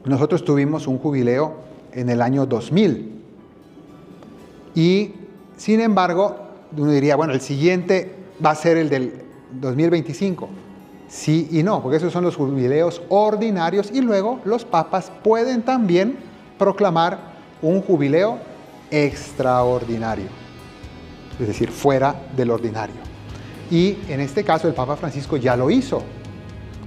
C: nosotros tuvimos un jubileo en el año 2000. Y, sin embargo, uno diría, bueno, el siguiente va a ser el del 2025. Sí y no, porque esos son los jubileos ordinarios y luego los papas pueden también proclamar un jubileo extraordinario, es decir, fuera del ordinario. Y en este caso el Papa Francisco ya lo hizo.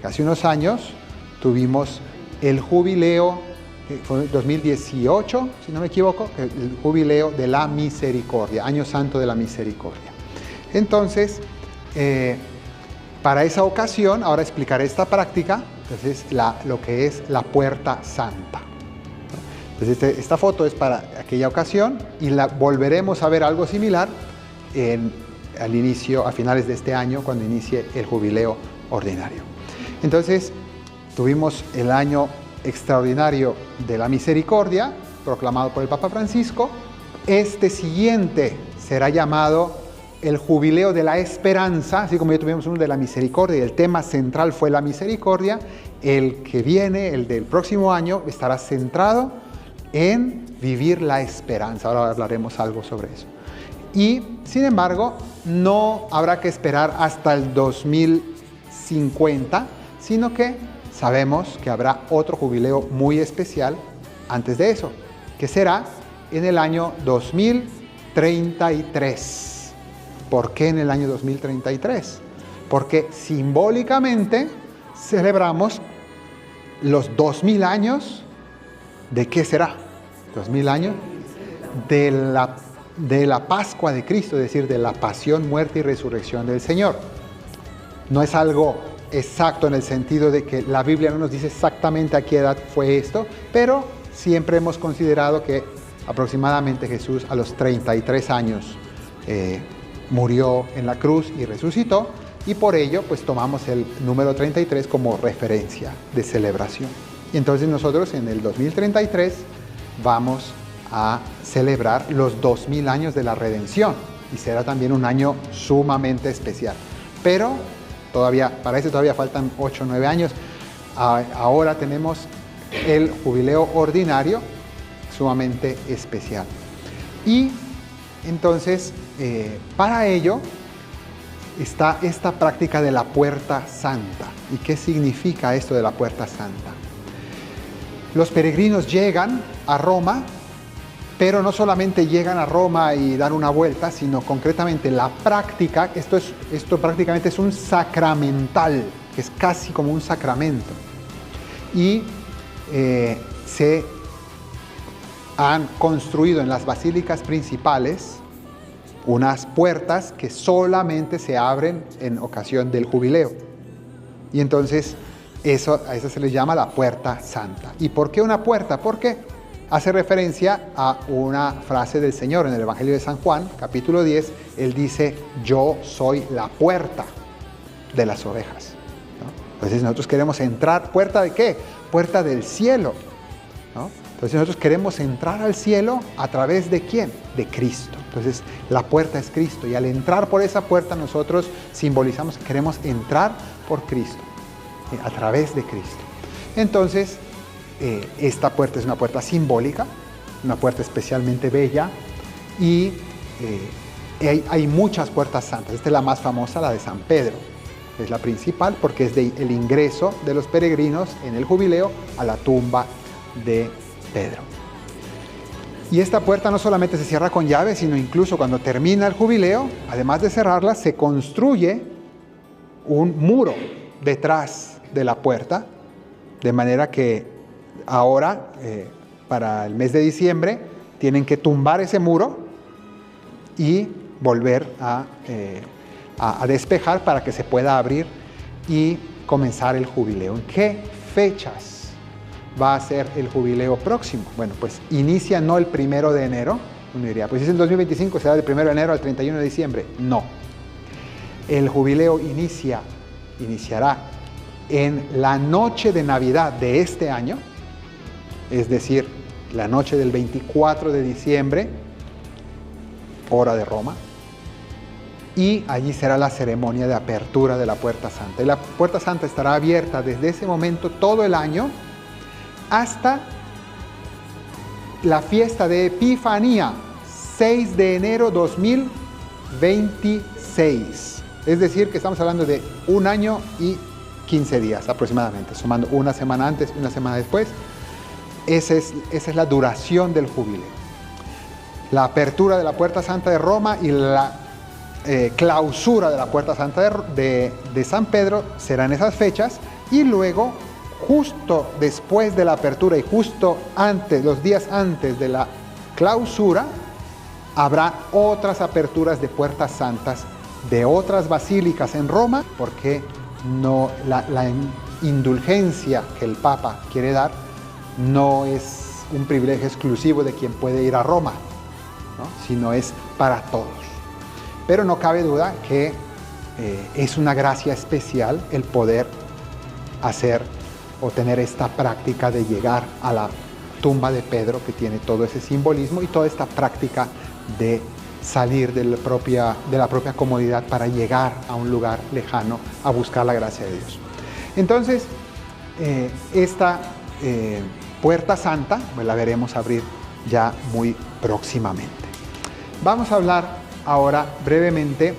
C: Hace unos años tuvimos el jubileo, que fue en 2018, si no me equivoco, el jubileo de la misericordia, Año Santo de la Misericordia. Entonces, para esa ocasión, ahora explicaré esta práctica, entonces lo que es la puerta santa. Entonces esta foto es para aquella ocasión y volveremos a ver algo similar a finales de este año, cuando inicie el jubileo ordinario. Entonces tuvimos el año extraordinario de la misericordia, proclamado por el Papa Francisco. Este siguiente será llamado el jubileo de la esperanza, así como ya tuvimos uno de la misericordia y el tema central fue la misericordia. El que viene, el del próximo año, estará centrado en vivir la esperanza. Ahora hablaremos algo sobre eso. Y, sin embargo, no habrá que esperar hasta el 2050, sino que sabemos que habrá otro jubileo muy especial antes de eso, que será en el año 2033. ¿Por qué en el año 2033? Porque simbólicamente celebramos los 2000 años. ¿De qué será? 2000 años de la Pascua de Cristo, es decir, de la pasión, muerte y resurrección del Señor. No es algo exacto en el sentido de que la Biblia no nos dice exactamente a qué edad fue esto, pero siempre hemos considerado que aproximadamente Jesús a los 33 años murió en la cruz y resucitó, y por ello pues tomamos el número 33 como referencia de celebración. Y entonces nosotros en el 2033 vamos a celebrar los 2000 años de la redención, y será también un año sumamente especial. Pero para eso todavía faltan 8 o 9 años. Ahora tenemos el jubileo ordinario, sumamente especial. Y entonces, para ello está esta práctica de la puerta santa. ¿Y qué significa esto de la puerta santa? Los peregrinos llegan a Roma pero no solamente llegan a Roma y dan una vuelta, sino concretamente la práctica, esto prácticamente es un sacramental, que es casi como un sacramento. Y se han construido en las basílicas principales unas puertas que solamente se abren en ocasión del jubileo. Y entonces a eso se le llama la puerta santa. ¿Y por qué una puerta? Porque hace referencia a una frase del Señor en el Evangelio de San Juan, capítulo 10. Él dice: yo soy la puerta de las ovejas, ¿no? Entonces nosotros queremos entrar. ¿Puerta de qué? Puerta del cielo, ¿no? Entonces nosotros queremos entrar al cielo a través de ¿quién? De Cristo. Entonces la puerta es Cristo, y al entrar por esa puerta nosotros simbolizamos que queremos entrar por Cristo, a través de Cristo. Entonces esta puerta es una puerta simbólica, una puerta especialmente bella, y hay muchas puertas santas. Esta es la más famosa, la de San Pedro. Es la principal porque es el ingreso de los peregrinos en el jubileo a la tumba de Pedro. Y esta puerta no solamente se cierra con llave, sino incluso cuando termina el jubileo, además de cerrarla, se construye un muro detrás de la puerta, de manera que ahora, para el mes de diciembre, tienen que tumbar ese muro y volver a despejar para que se pueda abrir y comenzar el jubileo. ¿En qué fechas va a ser el jubileo próximo? Bueno, pues inicia no el 1 de enero. Uno diría, pues si es el 2025, será del 1 de enero al 31 de diciembre. No. El jubileo iniciará en la noche de Navidad de este año, es decir, la noche del 24 de diciembre, hora de Roma, y allí será la ceremonia de apertura de la Puerta Santa. Y la Puerta Santa estará abierta desde ese momento todo el año hasta la fiesta de Epifanía, 6 de enero 2026. Es decir, que estamos hablando de 1 año y 15 días aproximadamente, sumando una semana antes y una semana después. Esa es la duración del jubileo. La apertura de la Puerta Santa de Roma y la clausura de la Puerta Santa de San Pedro serán esas fechas, y luego, justo después de la apertura y justo antes, los días antes de la clausura, habrá otras aperturas de puertas santas de otras basílicas en Roma, porque no, la indulgencia que el Papa quiere dar no es un privilegio exclusivo de quien puede ir a Roma, ¿no? Sino es para todos. Pero no cabe duda que es una gracia especial el poder hacer o tener esta práctica de llegar a la tumba de Pedro, que tiene todo ese simbolismo y toda esta práctica de salir de la propia comodidad para llegar a un lugar lejano a buscar la gracia de Dios. Entonces, esta Puerta Santa, pues la veremos abrir ya muy próximamente. Vamos a hablar ahora brevemente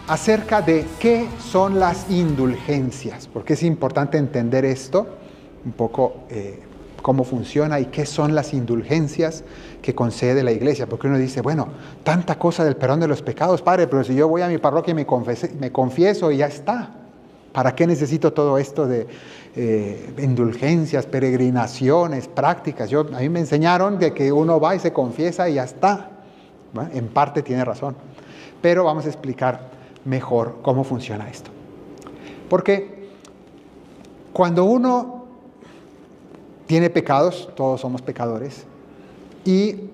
C: acerca de qué son las indulgencias, porque es importante entender esto, un poco cómo funciona y qué son las indulgencias que concede la Iglesia. Porque uno dice, bueno, tanta cosa del perdón de los pecados, Padre, pero si yo voy a mi parroquia y me confieso y ya está. ¿Para qué necesito todo esto de indulgencias, peregrinaciones, prácticas? A mí me enseñaron de que uno va y se confiesa y ya está. Bueno, en parte tiene razón, pero vamos a explicar mejor cómo funciona esto. Porque cuando uno tiene pecados, todos somos pecadores, y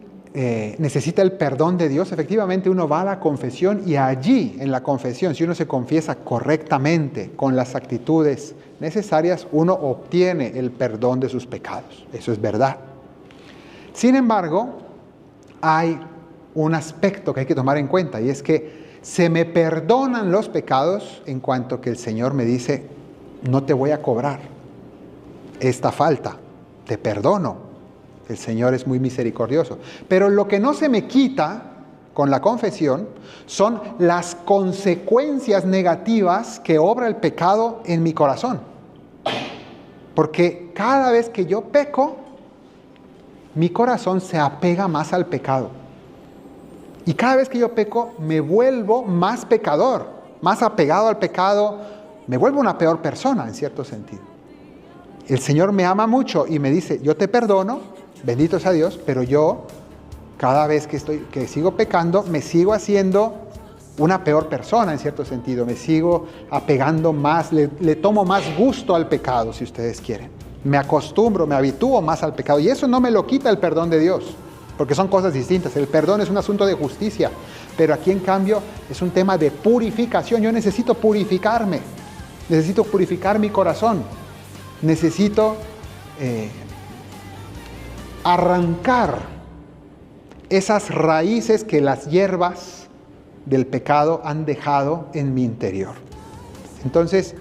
C: necesita el perdón de Dios, efectivamente uno va a la confesión, y allí en la confesión, si uno se confiesa correctamente con las actitudes necesarias, uno obtiene el perdón de sus pecados. Eso es verdad. Sin embargo, hay un aspecto que hay que tomar en cuenta, y es que se me perdonan los pecados en cuanto que el Señor me dice, no te voy a cobrar esta falta, te perdono. El Señor es muy misericordioso. Pero lo que no se me quita con la confesión son las consecuencias negativas que obra el pecado en mi corazón. Porque cada vez que yo peco, mi corazón se apega más al pecado. Y cada vez que yo peco, me vuelvo más pecador, más apegado al pecado, me vuelvo una peor persona en cierto sentido. El Señor me ama mucho y me dice, yo te perdono, bendito sea Dios, pero yo cada vez que sigo pecando, me sigo haciendo una peor persona en cierto sentido, me sigo apegando más, le tomo más gusto al pecado, si ustedes quieren. Me acostumbro, me habitúo más al pecado y eso no me lo quita el perdón de Dios, porque son cosas distintas. El perdón es un asunto de justicia, pero aquí en cambio es un tema de purificación. Yo necesito purificarme, necesito purificar mi corazón, necesito arrancar esas raíces que las hierbas del pecado han dejado en mi interior. Entonces,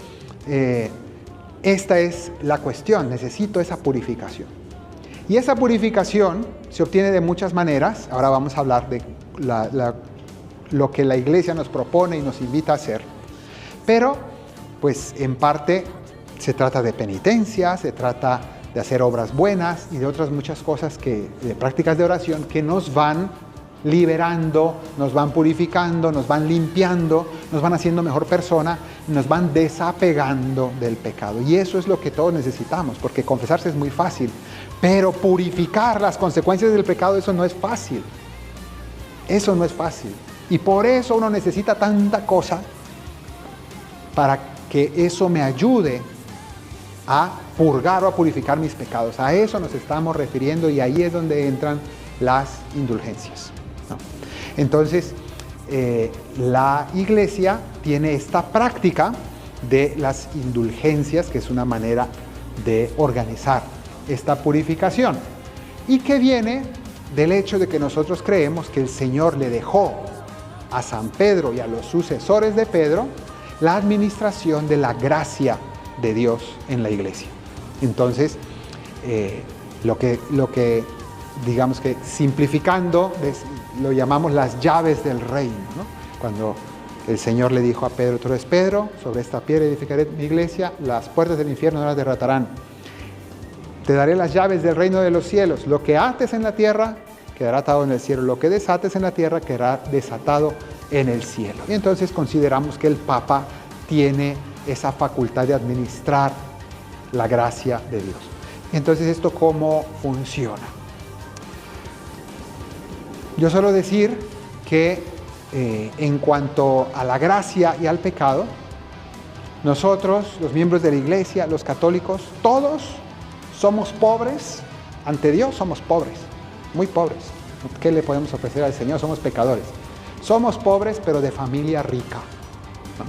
C: esta es la cuestión, necesito esa purificación. Y esa purificación se obtiene de muchas maneras. Ahora vamos a hablar de lo que la Iglesia nos propone y nos invita a hacer. Pero, pues en parte se trata de penitencia, se trata de hacer obras buenas y de otras muchas cosas, de prácticas de oración que nos van liberando, nos van purificando, nos van limpiando, nos van haciendo mejor persona, nos van desapegando del pecado. Y eso es lo que todos necesitamos, porque confesarse es muy fácil, pero purificar las consecuencias del pecado, eso no es fácil. Eso no es fácil. Y por eso uno necesita tanta cosa para que eso me ayude a purgar o a purificar mis pecados. A eso nos estamos refiriendo y ahí es donde entran las indulgencias, ¿no? Entonces, la Iglesia tiene esta práctica de las indulgencias, que es una manera de organizar esta purificación y que viene del hecho de que nosotros creemos que el Señor le dejó a San Pedro y a los sucesores de Pedro la administración de la gracia de Dios en la Iglesia. Entonces, lo que digamos que simplificando, lo llamamos las llaves del reino, ¿no? Cuando el Señor le dijo a Pedro, tú eres Pedro, sobre esta piedra edificaré mi iglesia, las puertas del infierno no las derrotarán. Te daré las llaves del reino de los cielos. Lo que ates en la tierra quedará atado en el cielo. Lo que desates en la tierra quedará desatado en el cielo. Y entonces consideramos que el Papa tiene esa facultad de administrar la gracia de Dios. Entonces, ¿esto cómo funciona? Yo suelo decir que en cuanto a la gracia y al pecado, nosotros, los miembros de la Iglesia, los católicos, todos somos pobres, ante Dios somos pobres, muy pobres. ¿Qué le podemos ofrecer al Señor? Somos pecadores. Somos pobres, pero de familia rica, ¿no?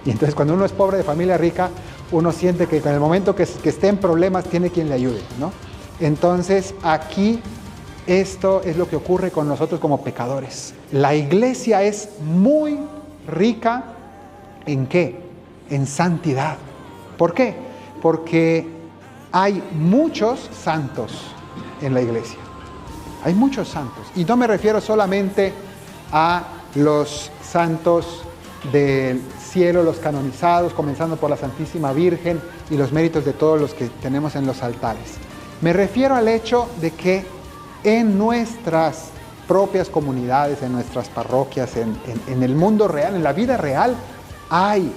C: Y entonces cuando uno es pobre de familia rica, uno siente que en el momento que esté en problemas tiene quien le ayude, ¿no? Entonces aquí esto es lo que ocurre con nosotros como pecadores. La Iglesia es muy rica ¿en qué? En santidad. ¿Por qué? Porque hay muchos santos en la Iglesia. Hay muchos santos. Y no me refiero solamente a los santos del cielo, los canonizados, comenzando por la Santísima Virgen y los méritos de todos los que tenemos en los altares. Me refiero al hecho de que en nuestras propias comunidades, en nuestras parroquias, en el mundo real, en la vida real, hay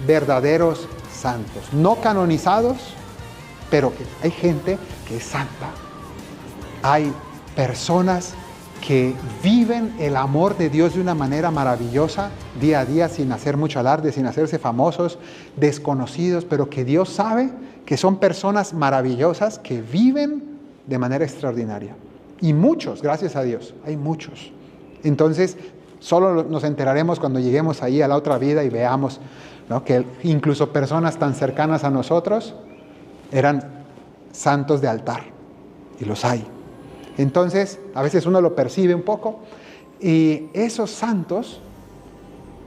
C: verdaderos santos, no canonizados, pero que hay gente que es santa. Hay personas que viven el amor de Dios de una manera maravillosa, día a día, sin hacer mucho alarde, sin hacerse famosos, desconocidos, pero que Dios sabe que son personas maravillosas que viven de manera extraordinaria. Y muchos, gracias a Dios, hay muchos. Entonces, solo nos enteraremos cuando lleguemos ahí a la otra vida y veamos, ¿no?, que incluso personas tan cercanas a nosotros eran santos de altar, y los hay. Entonces, a veces uno lo percibe un poco, y esos santos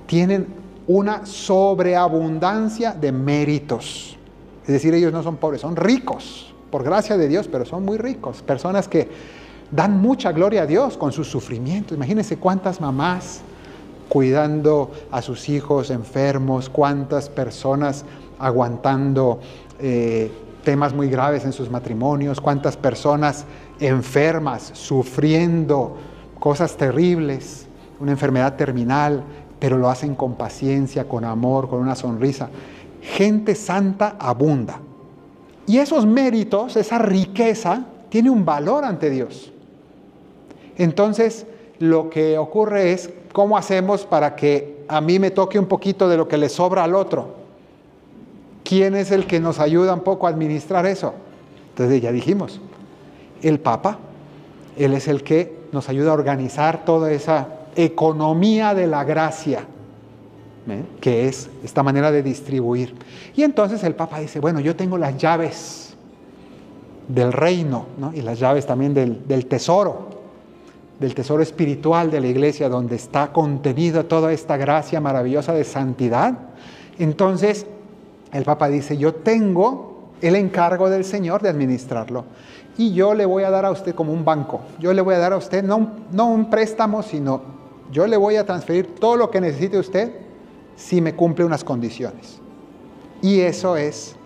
C: tienen una sobreabundancia de méritos. Es decir, ellos no son pobres, son ricos, por gracia de Dios, pero son muy ricos. Personas que dan mucha gloria a Dios con sus sufrimientos. Imagínense cuántas mamás cuidando a sus hijos enfermos, cuántas personas aguantando temas muy graves en sus matrimonios, cuántas personas enfermas, sufriendo cosas terribles, una enfermedad terminal, pero lo hacen con paciencia, con amor, con una sonrisa. Gente santa abunda. Y esos méritos, esa riqueza, tiene un valor ante Dios. Entonces, lo que ocurre es, ¿cómo hacemos para que a mí me toque un poquito de lo que le sobra al otro? ¿Quién es el que nos ayuda un poco a administrar eso? Entonces ya dijimos, el Papa. Él es el que nos ayuda a organizar toda esa economía de la gracia, que es esta manera de distribuir. Y entonces el Papa dice, bueno, yo tengo las llaves del reino, ¿no? Y las llaves también del tesoro espiritual de la iglesia, donde está contenida toda esta gracia maravillosa de santidad. Entonces el Papa dice, yo tengo el encargo del Señor de administrarlo, y yo le voy a dar a usted como un banco. Yo le voy a dar a usted no un préstamo, sino yo le voy a transferir todo lo que necesite usted si me cumple unas condiciones. Y eso es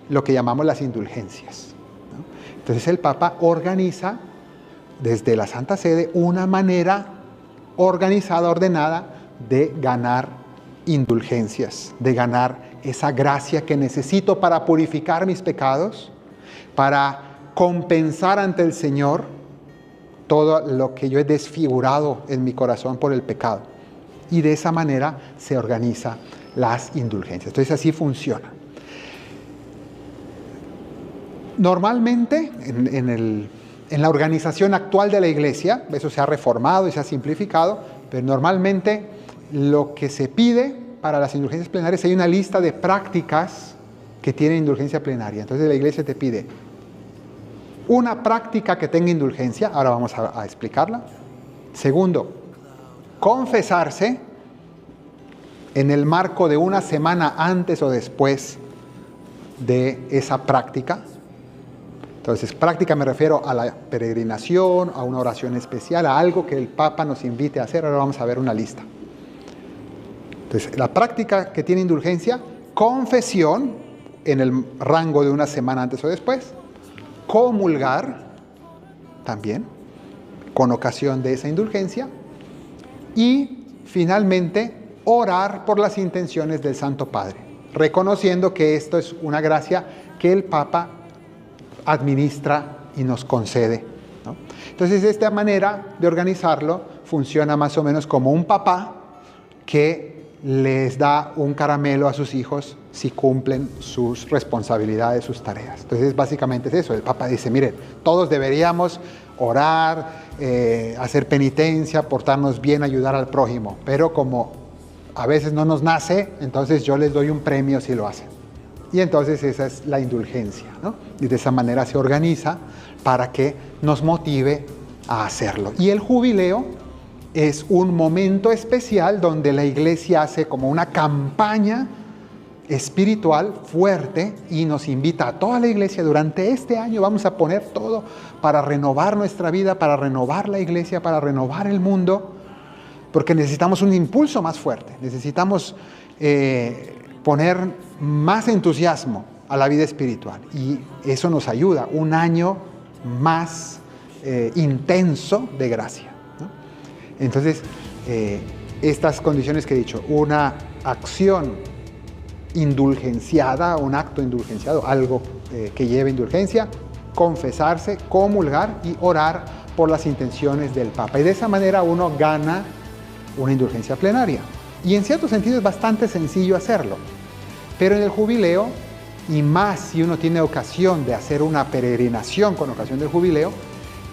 C: lo que llamamos las indulgencias, ¿no? Entonces el Papa organiza desde la Santa Sede una manera organizada, ordenada, de ganar indulgencias, de ganar esa gracia que necesito para purificar mis pecados, para compensar ante el Señor todo lo que yo he desfigurado en mi corazón por el pecado. Y de esa manera se organizan las indulgencias. Entonces así funciona. Normalmente en la organización actual de la Iglesia, eso se ha reformado y se ha simplificado, pero normalmente lo que se pide para las indulgencias plenarias, hay una lista de prácticas que tienen indulgencia plenaria. Entonces la Iglesia te pide una práctica que tenga indulgencia, ahora vamos a explicarla. Segundo, confesarse en el marco de una semana antes o después de esa práctica. Entonces, práctica me refiero a la peregrinación, a una oración especial, a algo que el Papa nos invite a hacer. Ahora vamos a ver una lista. Entonces, la práctica que tiene indulgencia, confesión en el rango de una semana antes o después, comulgar también con ocasión de esa indulgencia, y finalmente orar por las intenciones del Santo Padre, reconociendo que esto es una gracia que el Papa administra y nos concede, ¿no? Entonces esta manera de organizarlo funciona más o menos como un papá que les da un caramelo a sus hijos si cumplen sus responsabilidades, sus tareas. Entonces básicamente es eso. El Papa dice, miren, todos deberíamos orar, hacer penitencia, portarnos bien, ayudar al prójimo, pero como a veces no nos nace, entonces yo les doy un premio si lo hacen. Y entonces esa es la indulgencia, ¿no? Y de esa manera se organiza para que nos motive a hacerlo. Y el jubileo es un momento especial donde la Iglesia hace como una campaña espiritual fuerte y nos invita a toda la Iglesia. Durante este año vamos a poner todo para renovar nuestra vida, para renovar la Iglesia, para renovar el mundo, porque necesitamos un impulso más fuerte, necesitamos poner más entusiasmo a la vida espiritual, y eso nos ayuda, un año más intenso de gracia, ¿no? Entonces, estas condiciones que he dicho, una acción indulgenciada, un acto indulgenciado, algo que lleve indulgencia, confesarse, comulgar y orar por las intenciones del Papa. Y de esa manera uno gana una indulgencia plenaria. Y en cierto sentido es bastante sencillo hacerlo. Pero en el jubileo, y más si uno tiene ocasión de hacer una peregrinación con ocasión del jubileo,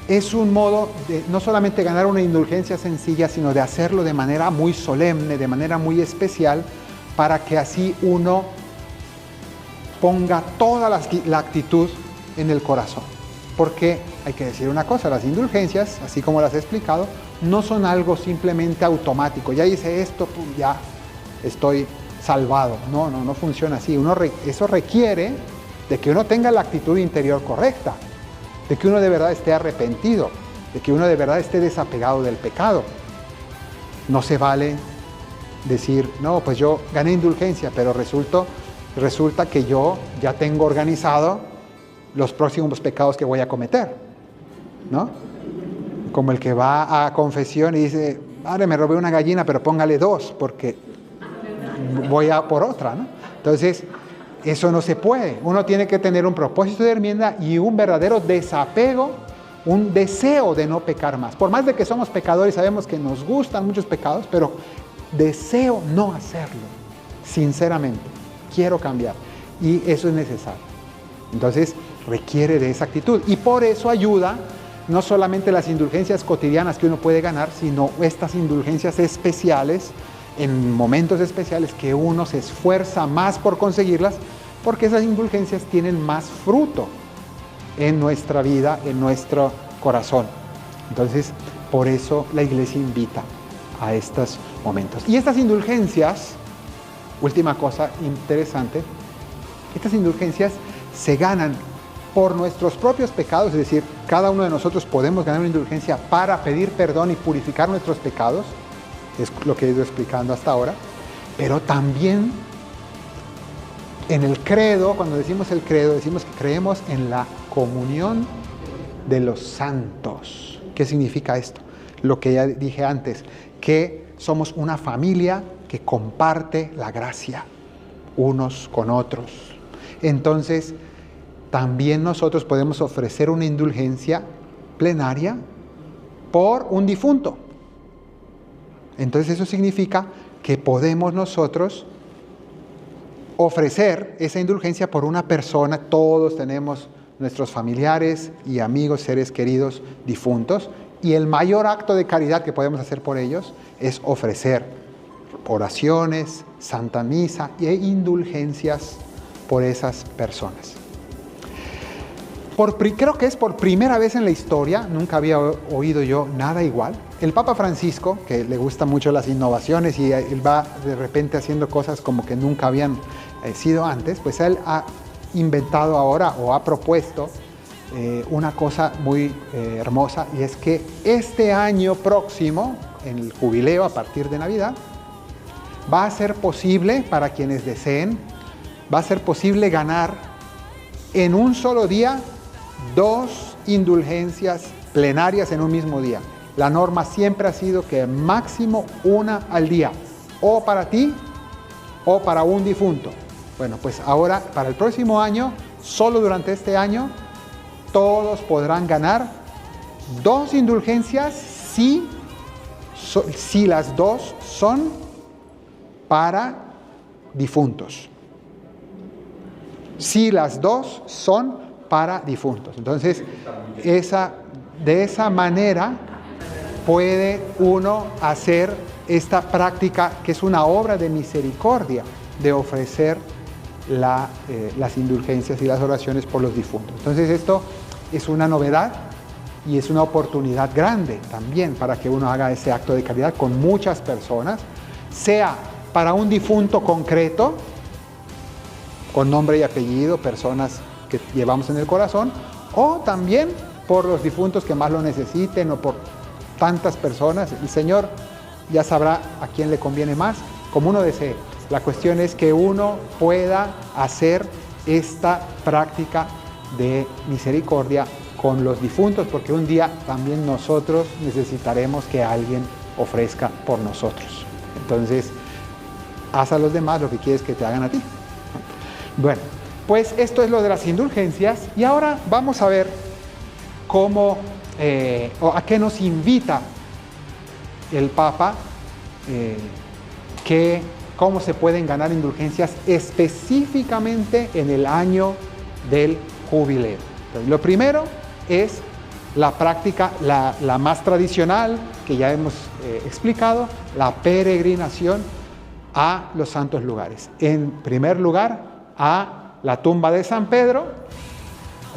C: es un modo de no solamente ganar una indulgencia sencilla, sino de hacerlo de manera muy solemne, de manera muy especial, para que así uno ponga toda la actitud en el corazón. Porque hay que decir una cosa, las indulgencias, así como las he explicado, no son algo simplemente automático. Ya hice esto, pum, ya estoy salvado. No funciona así. Eso requiere de que uno tenga la actitud interior correcta, de que uno de verdad esté arrepentido, de que uno de verdad esté desapegado del pecado. No se vale decir, no, pues yo gané indulgencia, pero resulta que yo ya tengo organizado los próximos pecados que voy a cometer. ¿no? Como el que va a confesión y dice, padre, me robé una gallina, pero póngale 2 porque voy a por otra, ¿no? Entonces, eso no se puede. Uno tiene que tener un propósito de enmienda y un verdadero desapego, un deseo de no pecar más. Por más de que somos pecadores, sabemos que nos gustan muchos pecados, pero deseo no hacerlo, sinceramente. Quiero cambiar. Y eso es necesario. Entonces, requiere de esa actitud. Y por eso ayuda no solamente las indulgencias cotidianas que uno puede ganar, sino estas indulgencias especiales, en momentos especiales que uno se esfuerza más por conseguirlas, porque esas indulgencias tienen más fruto en nuestra vida, en nuestro corazón. Entonces, por eso la Iglesia invita a estos momentos. Y estas indulgencias, última cosa interesante, estas indulgencias se ganan por nuestros propios pecados, es decir, cada uno de nosotros podemos ganar una indulgencia para pedir perdón y purificar nuestros pecados, es lo que he ido explicando hasta ahora, pero también en el credo, cuando decimos el credo, decimos que creemos en la comunión de los santos. ¿Qué significa esto? Lo que ya dije antes, que somos una familia que comparte la gracia unos con otros. Entonces, también nosotros podemos ofrecer una indulgencia plenaria por un difunto. Entonces eso significa que podemos nosotros ofrecer esa indulgencia por una persona. Todos tenemos nuestros familiares y amigos, seres queridos difuntos, y el mayor acto de caridad que podemos hacer por ellos es ofrecer oraciones, Santa Misa e indulgencias por esas personas. Creo que es por primera vez en la historia, nunca había oído yo nada igual. El Papa Francisco, que le gustan mucho las innovaciones y él va de repente haciendo cosas como que nunca habían sido antes, pues él ha inventado ahora o ha propuesto una cosa muy hermosa, y es que este año próximo, en el jubileo a partir de Navidad, va a ser posible, para quienes deseen, va a ser posible ganar en un solo día 2 indulgencias plenarias en un mismo día. La norma siempre ha sido que máximo una al día, o para ti o para un difunto. Bueno, pues ahora para el próximo año, solo durante este año, todos podrán ganar 2 indulgencias si las 2 son para difuntos. Si las 2 son para difuntos. Entonces, de esa manera puede uno hacer esta práctica, que es una obra de misericordia, de ofrecer las indulgencias y las oraciones por los difuntos. Entonces, esto es una novedad y es una oportunidad grande también para que uno haga ese acto de caridad con muchas personas, sea para un difunto concreto, con nombre y apellido, personas que llevamos en el corazón, o también por los difuntos que más lo necesiten, o por tantas personas. El Señor ya sabrá a quién le conviene más, como uno desee. La cuestión es que uno pueda hacer esta práctica de misericordia con los difuntos, porque un día también nosotros necesitaremos que alguien ofrezca por nosotros. Entonces, haz a los demás lo que quieres que te hagan a ti. Bueno, pues esto es lo de las indulgencias, y ahora vamos a ver cómo o a qué nos invita el Papa, cómo se pueden ganar indulgencias específicamente en el año del jubileo. Entonces, lo primero es la práctica, la más tradicional, que ya hemos explicado, la peregrinación a los santos lugares. En primer lugar, a la tumba de San Pedro,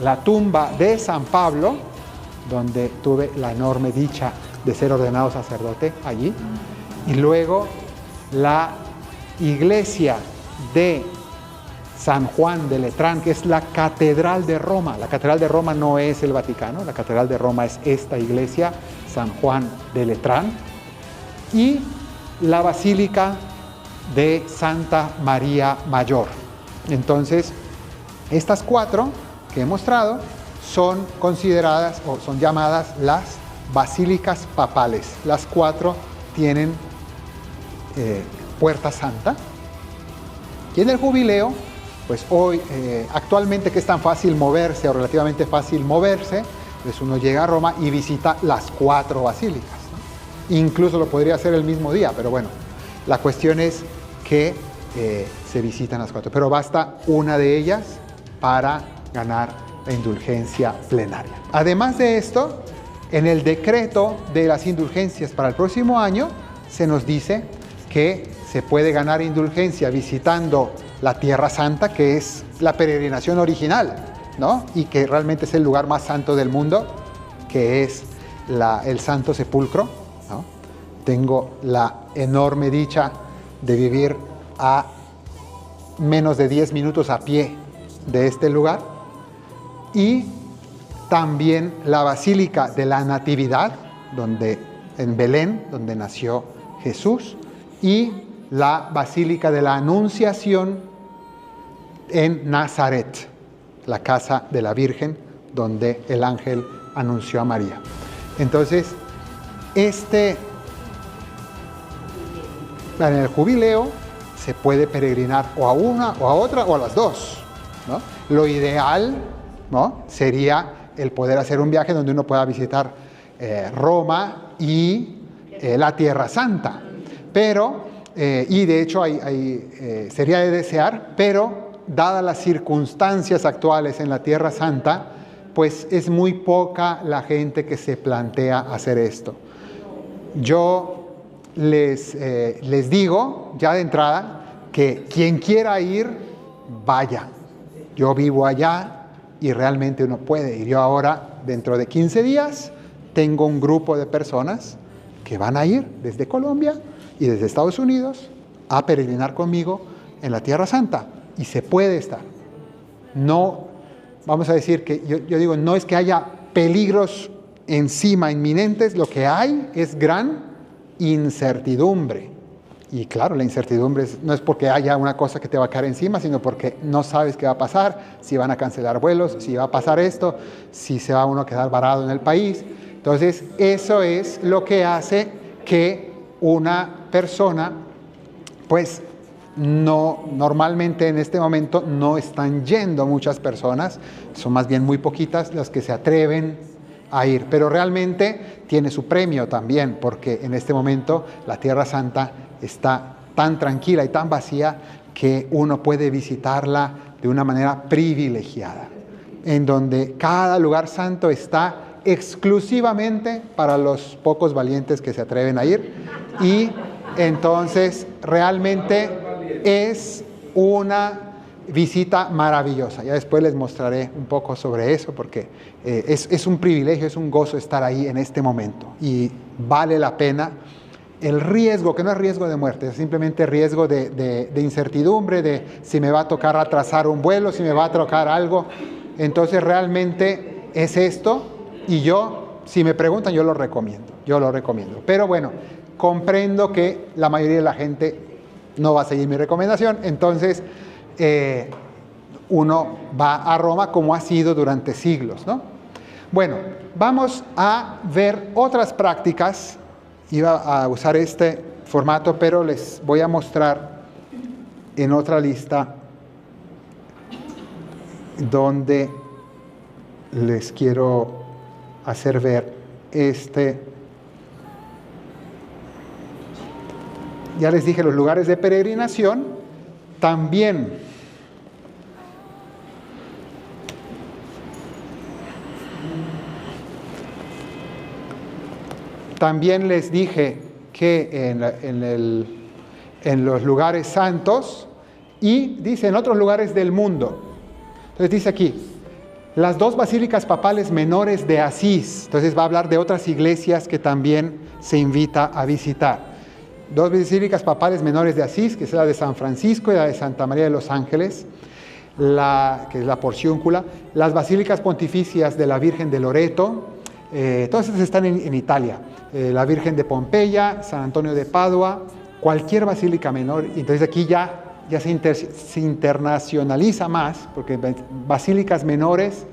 C: la tumba de San Pablo, donde tuve la enorme dicha de ser ordenado sacerdote allí, y luego la iglesia de San Juan de Letrán, que es la Catedral de Roma. La Catedral de Roma no es el Vaticano, la Catedral de Roma es esta iglesia, San Juan de Letrán, y la Basílica de Santa María Mayor. Entonces, estas 4 que he mostrado son consideradas o son llamadas las basílicas papales. Las 4 tienen puerta santa. Y en el jubileo, pues hoy, actualmente que es tan fácil moverse o relativamente fácil moverse, pues uno llega a Roma y visita las 4 basílicas, ¿no? Incluso lo podría hacer el mismo día, pero bueno, la cuestión es que se visitan las 4, pero basta una de ellas para ganar la indulgencia plenaria. Además de esto, en el decreto de las indulgencias para el próximo año se nos dice que se puede ganar indulgencia visitando la Tierra Santa, que es la peregrinación original, ¿no? Y que realmente es el lugar más santo del mundo, que es el Santo Sepulcro, ¿no? Tengo la enorme dicha de vivir a menos de 10 minutos a pie de este lugar. Y también la Basílica de la Natividad, en Belén, donde nació Jesús, y la Basílica de la Anunciación en Nazaret, la casa de la Virgen, donde el ángel anunció a María. Entonces, en el jubileo se puede peregrinar o a una o a otra o a las dos, ¿no? Lo ideal, ¿no?, sería el poder hacer un viaje donde uno pueda visitar Roma y la Tierra Santa. Pero, y de hecho sería de desear, pero dadas las circunstancias actuales en la Tierra Santa, pues es muy poca la gente que se plantea hacer esto. Yo les digo ya de entrada que quien quiera ir, vaya. Yo vivo allá y realmente uno puede ir. Yo ahora, dentro de 15 días, tengo un grupo de personas que van a ir desde Colombia y desde Estados Unidos a peregrinar conmigo en la Tierra Santa. Y se puede estar. No, vamos a decir que, yo digo, no es que haya peligros encima inminentes, lo que hay es gran incertidumbre. Y claro, la incertidumbre no es porque haya una cosa que te va a caer encima, sino porque no sabes qué va a pasar, si van a cancelar vuelos, si va a pasar esto, si se va uno a quedar varado en el país. Entonces, eso es lo que hace que una persona, pues, normalmente en este momento no están yendo muchas personas, son más bien muy poquitas las que se atreven a ir, pero realmente tiene su premio también, porque en este momento la Tierra Santa está tan tranquila y tan vacía que uno puede visitarla de una manera privilegiada, en donde cada lugar santo está exclusivamente para los pocos valientes que se atreven a ir, y entonces realmente es una visita maravillosa. Ya después les mostraré un poco sobre eso, porque es un privilegio, es un gozo estar ahí en este momento, y vale la pena el riesgo, que no es riesgo de muerte, es simplemente riesgo de incertidumbre, de si me va a tocar atrasar un vuelo, si me va a tocar algo. Entonces realmente es esto, y yo, si me preguntan, yo lo recomiendo. Pero bueno, comprendo que la mayoría de la gente no va a seguir mi recomendación, entonces uno va a Roma como ha sido durante siglos, ¿no? Bueno, vamos a ver otras prácticas. Iba a usar este formato, pero les voy a mostrar en otra lista donde les quiero hacer ver ya les dije los lugares de peregrinación. También les dije que en los lugares santos, y dice en otros lugares del mundo. Entonces dice aquí, las 2 basílicas papales menores de Asís. Entonces va a hablar de otras iglesias que también se invita a visitar. 2 basílicas papales menores de Asís, que es la de San Francisco y la de Santa María de los Ángeles, que es la Porciúncula. Las basílicas pontificias de la Virgen de Loreto. Todas estas están en Italia. La Virgen de Pompeya, San Antonio de Padua, cualquier basílica menor. Entonces aquí ya se internacionaliza más, porque basílicas menores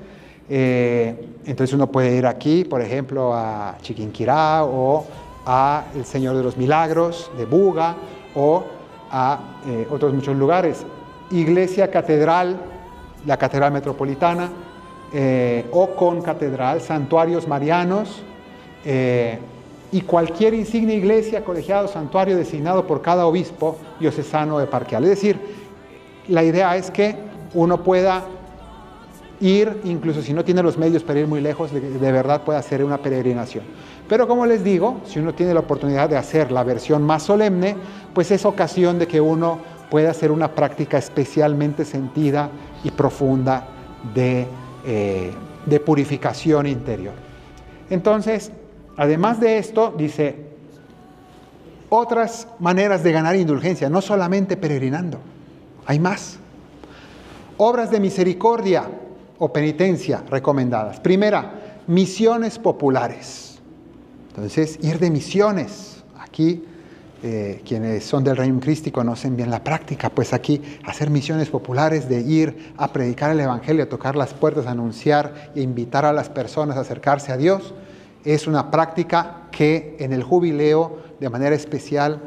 C: Entonces uno puede ir aquí, por ejemplo, a Chiquinquirá o a El Señor de los Milagros de Buga o a otros muchos lugares. Iglesia Catedral, la Catedral Metropolitana, o con Catedral, santuarios marianos, y cualquier insignia iglesia, colegiado, santuario designado por cada obispo diocesano o eparquial. Es decir, la idea es que uno pueda ir, incluso si no tiene los medios para ir muy lejos, de verdad puede hacer una peregrinación. Pero como les digo, si uno tiene la oportunidad de hacer la versión más solemne, pues es ocasión de que uno pueda hacer una práctica especialmente sentida y profunda de purificación interior. Entonces, además de esto, dice, otras maneras de ganar indulgencia, no solamente peregrinando, hay más. Obras de misericordia o penitencia recomendadas. Primera, misiones populares. Entonces, ir de misiones. Aquí, quienes son del Reino Cristo conocen bien la práctica, pues aquí hacer misiones populares de ir a predicar el Evangelio, a tocar las puertas, a anunciar e invitar a las personas a acercarse a Dios, es una práctica que en el jubileo de manera especial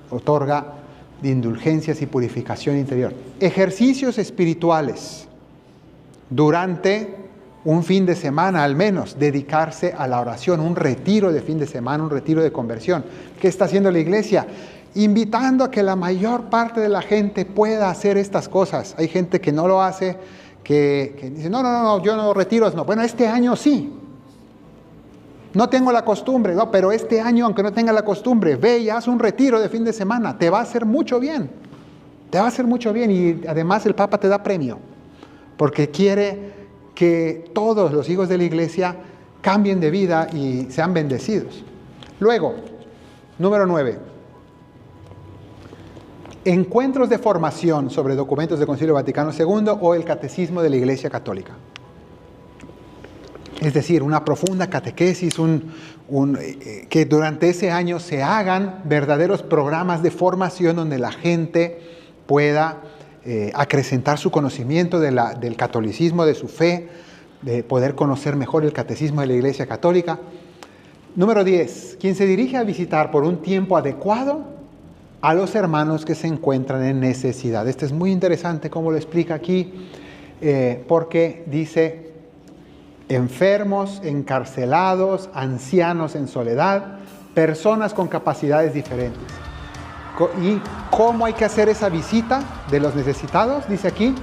C: otorga de indulgencias y purificación interior. Ejercicios espirituales durante un fin de semana al menos, dedicarse a la oración, un retiro de fin de semana, un retiro de conversión. ¿Qué está haciendo la iglesia? Invitando a que la mayor parte de la gente pueda hacer estas cosas. Hay gente que no lo hace, que dice, no, yo no retiros, no. Bueno, este año sí. No tengo la costumbre, no, pero este año, aunque no tenga la costumbre, ve y haz un retiro de fin de semana. Te va a hacer mucho bien. Te va a hacer mucho bien y además el Papa te da premio, porque quiere que todos los hijos de la iglesia cambien de vida y sean bendecidos. Luego, número 9. Encuentros de formación sobre documentos del Concilio Vaticano II o el Catecismo de la Iglesia Católica. Es decir, una profunda catequesis, que durante ese año se hagan verdaderos programas de formación donde la gente pueda acrecentar su conocimiento del catolicismo, de su fe, de poder conocer mejor el catecismo de la Iglesia Católica. Número 10. Quien se dirige a visitar por un tiempo adecuado a los hermanos que se encuentran en necesidad. Este es muy interesante como lo explica aquí, porque dice enfermos, encarcelados, ancianos en soledad, personas con capacidades diferentes. ¿Y cómo hay que hacer esa visita de los necesitados? Dice aquí,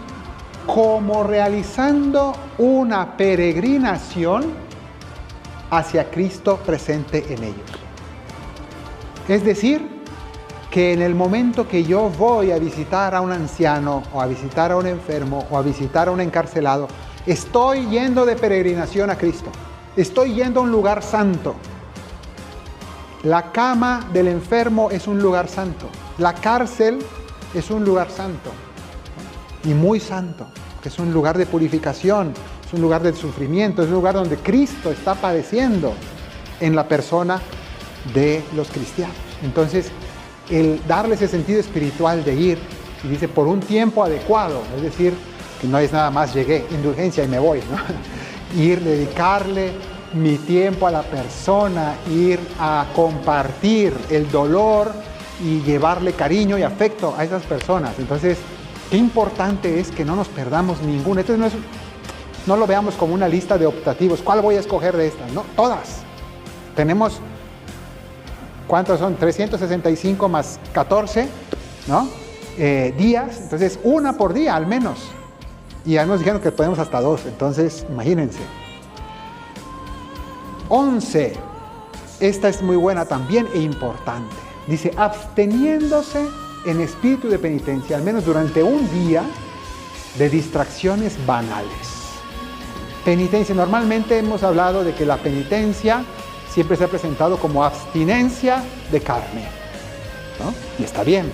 C: como realizando una peregrinación hacia Cristo presente en ellos. Es decir, que en el momento que yo voy a visitar a un anciano, o a visitar a un enfermo, o a visitar a un encarcelado, estoy yendo de peregrinación a Cristo. Estoy yendo a un lugar santo. La cama del enfermo es un lugar santo. La cárcel es un lugar santo. Y muy santo. Que es un lugar de purificación. Es un lugar de sufrimiento. Es un lugar donde Cristo está padeciendo en la persona de los cristianos. Entonces, el darle ese sentido espiritual de ir, y dice, por un tiempo adecuado, es decir, que no es nada más llegué, indulgencia y me voy, ¿no? Ir, dedicarle mi tiempo a la persona, ir a compartir el dolor y llevarle cariño y afecto a esas personas. Entonces, qué importante es que no nos perdamos ninguna. Entonces, no lo veamos como una lista de optativos. ¿Cuál voy a escoger de estas? No, todas. Tenemos, ¿cuántos son? 365 más 14, ¿no? Días. Entonces, una por día al menos. Y ya nos dijeron que podemos hasta 2, entonces imagínense. 11. Esta es muy buena también e importante. Dice, absteniéndose en espíritu de penitencia, al menos durante un día, de distracciones banales. Penitencia. Normalmente hemos hablado de que la penitencia siempre se ha presentado como abstinencia de carne, ¿no? Y está bien.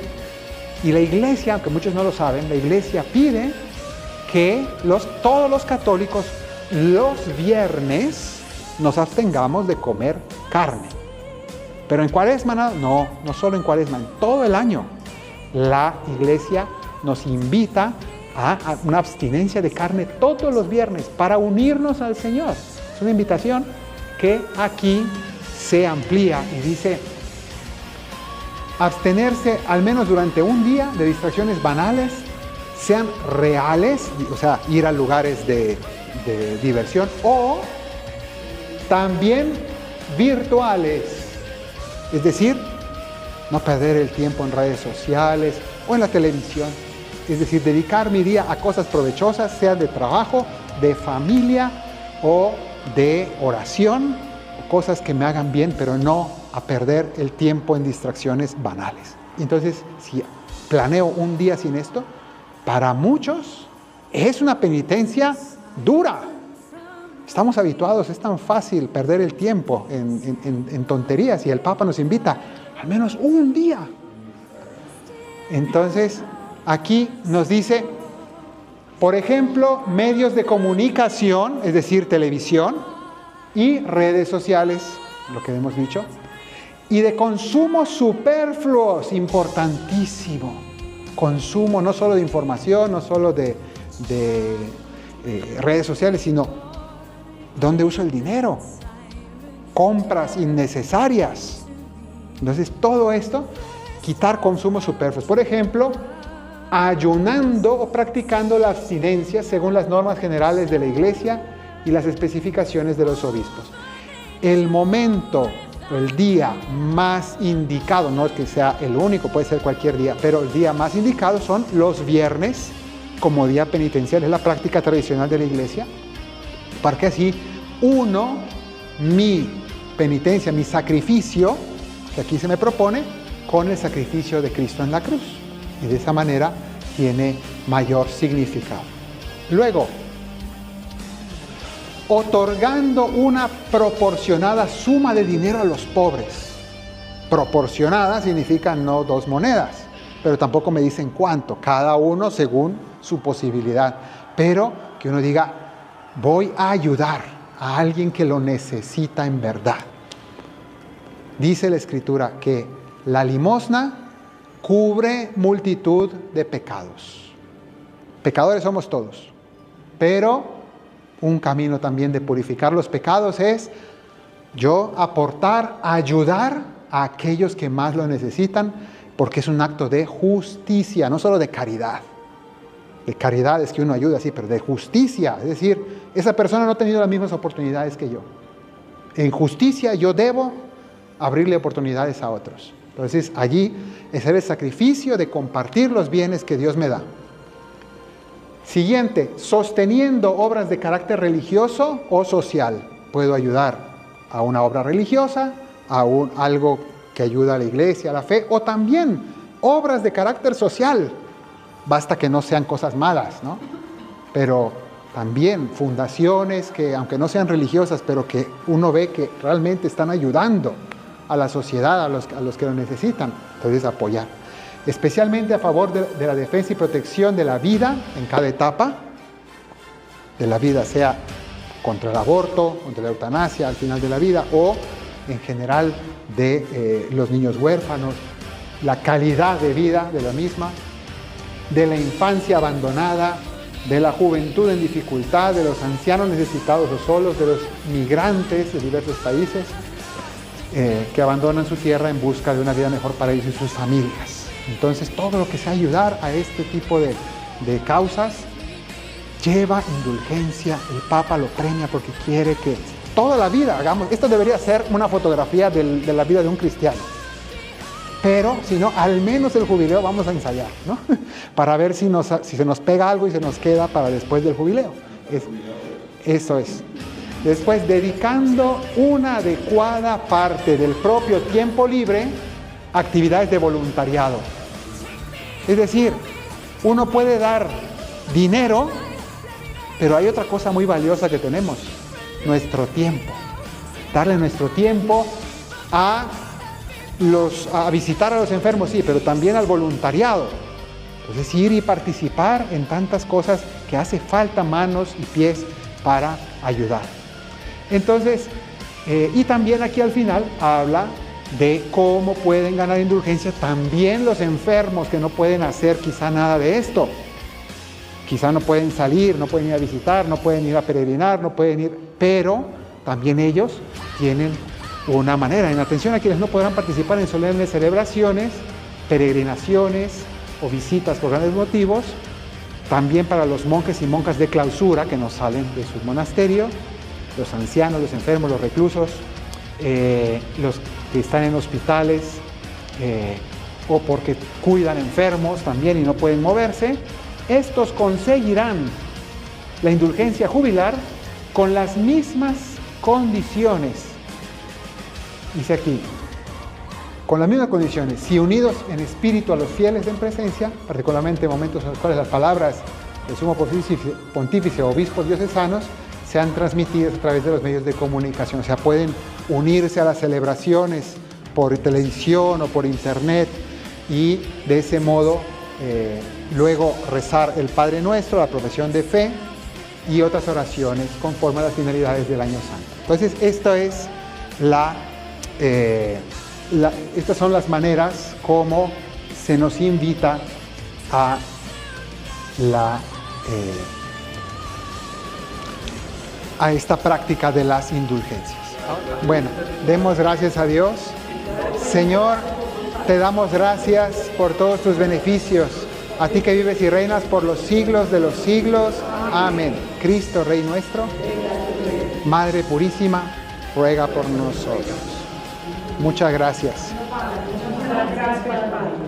C: Y la iglesia, aunque muchos no lo saben, la iglesia pide que todos los católicos los viernes nos abstengamos de comer carne. Pero en Cuaresma, no solo en Cuaresma, en todo el año. La iglesia nos invita a una abstinencia de carne todos los viernes para unirnos al Señor. Es una invitación que aquí se amplía y dice: abstenerse al menos durante un día de distracciones banales, sean reales, o sea, ir a lugares de diversión, o también virtuales, es decir, no perder el tiempo en redes sociales o en la televisión, es decir, dedicar mi día a cosas provechosas, sea de trabajo, de familia o de oración, cosas que me hagan bien, pero no a perder el tiempo en distracciones banales. Entonces, si planeo un día sin esto, para muchos es una penitencia dura. Estamos habituados, es tan fácil perder el tiempo en tonterías, y el Papa nos invita al menos un día. Entonces, aquí nos dice, por ejemplo, medios de comunicación, es decir, televisión y redes sociales, lo que hemos dicho, y de consumos superfluos, importantísimo. Consumo no solo de información, no solo de redes sociales, sino ¿dónde uso el dinero? Compras innecesarias. Entonces, todo esto, quitar consumos superfluos. Por ejemplo, ayunando o practicando la abstinencia según las normas generales de la Iglesia y las especificaciones de los obispos. El momento, el día más indicado, no es que sea el único, puede ser cualquier día, pero el día más indicado son los viernes como día penitencial, es la práctica tradicional de la Iglesia, para que así uno mi penitencia, mi sacrificio, que aquí se me propone, con el sacrificio de Cristo en la cruz. Y de esa manera tiene mayor significado. Luego, otorgando una proporcionada suma de dinero a los pobres. Proporcionada significa no 2 monedas, pero tampoco me dicen cuánto, cada uno según su posibilidad. Pero que uno diga, voy a ayudar a alguien que lo necesita en verdad. Dice la Escritura que la limosna cubre multitud de pecados. Pecadores somos todos, pero un camino también de purificar los pecados es yo aportar, ayudar a aquellos que más lo necesitan, porque es un acto de justicia, no solo de caridad. De caridad es que uno ayuda así, pero de justicia, es decir, esa persona no ha tenido las mismas oportunidades que yo. En justicia yo debo abrirle oportunidades a otros. Entonces allí es el sacrificio de compartir los bienes que Dios me da. Siguiente, sosteniendo obras de carácter religioso o social. Puedo ayudar a una obra religiosa, a algo que ayuda a la iglesia, a la fe, o también obras de carácter social. Basta que no sean cosas malas, ¿no? Pero también fundaciones que, aunque no sean religiosas, pero que uno ve que realmente están ayudando a la sociedad, a los que lo necesitan. Entonces apoyar. Especialmente a favor de la defensa y protección de la vida en cada etapa de la vida, sea contra el aborto, contra la eutanasia al final de la vida, o en general de los niños huérfanos, la calidad de vida de la misma, de la infancia abandonada, de la juventud en dificultad, de los ancianos necesitados o solos, de los migrantes de diversos países que abandonan su tierra en busca de una vida mejor para ellos y sus familias. Entonces, todo lo que sea ayudar a este tipo de causas lleva indulgencia. El Papa lo premia porque quiere que toda la vida hagamos. Esto debería ser una fotografía de la vida de un cristiano. Pero, si no, al menos el jubileo vamos a ensayar, ¿no? Para ver si se nos pega algo y se nos queda para después del jubileo. Eso es. Después, dedicando una adecuada parte del propio tiempo libre a actividades de voluntariado. Es decir, uno puede dar dinero, pero hay otra cosa muy valiosa que tenemos, nuestro tiempo. Darle nuestro tiempo a visitar a los enfermos, sí, pero también al voluntariado. Entonces, ir y participar en tantas cosas que hace falta manos y pies para ayudar. Entonces, y también aquí al final habla de cómo pueden ganar indulgencia también los enfermos que no pueden hacer quizá nada de esto. quizá no pueden salir, no pueden ir a visitar, no pueden ir a peregrinar, no pueden ir, pero también ellos tienen una manera. En atención a quienes no podrán participar en solemnes celebraciones, peregrinaciones o visitas por grandes motivos, también para los monjes y monjas de clausura que no salen de su monasterio, los ancianos, los enfermos, los reclusos, los que están en hospitales o porque cuidan enfermos también y no pueden moverse, estos conseguirán la indulgencia jubilar con las mismas condiciones. Dice aquí, con las mismas condiciones, si unidos en espíritu a los fieles en presencia, particularmente en momentos en los cuales las palabras del sumo pontífice o obispos diocesanos sean transmitidas a través de los medios de comunicación. O sea, pueden unirse a las celebraciones por televisión o por internet y de ese modo luego rezar el Padre Nuestro, la profesión de fe y otras oraciones conforme a las finalidades del año santo. Entonces, estas son las maneras como se nos invita a esta práctica de las indulgencias. Bueno, demos gracias a Dios. Señor, te damos gracias por todos tus beneficios. A ti que vives y reinas por los siglos de los siglos. Amén. Cristo, Rey nuestro, Madre purísima, ruega por nosotros. Muchas gracias.
D: Gracias, Padre.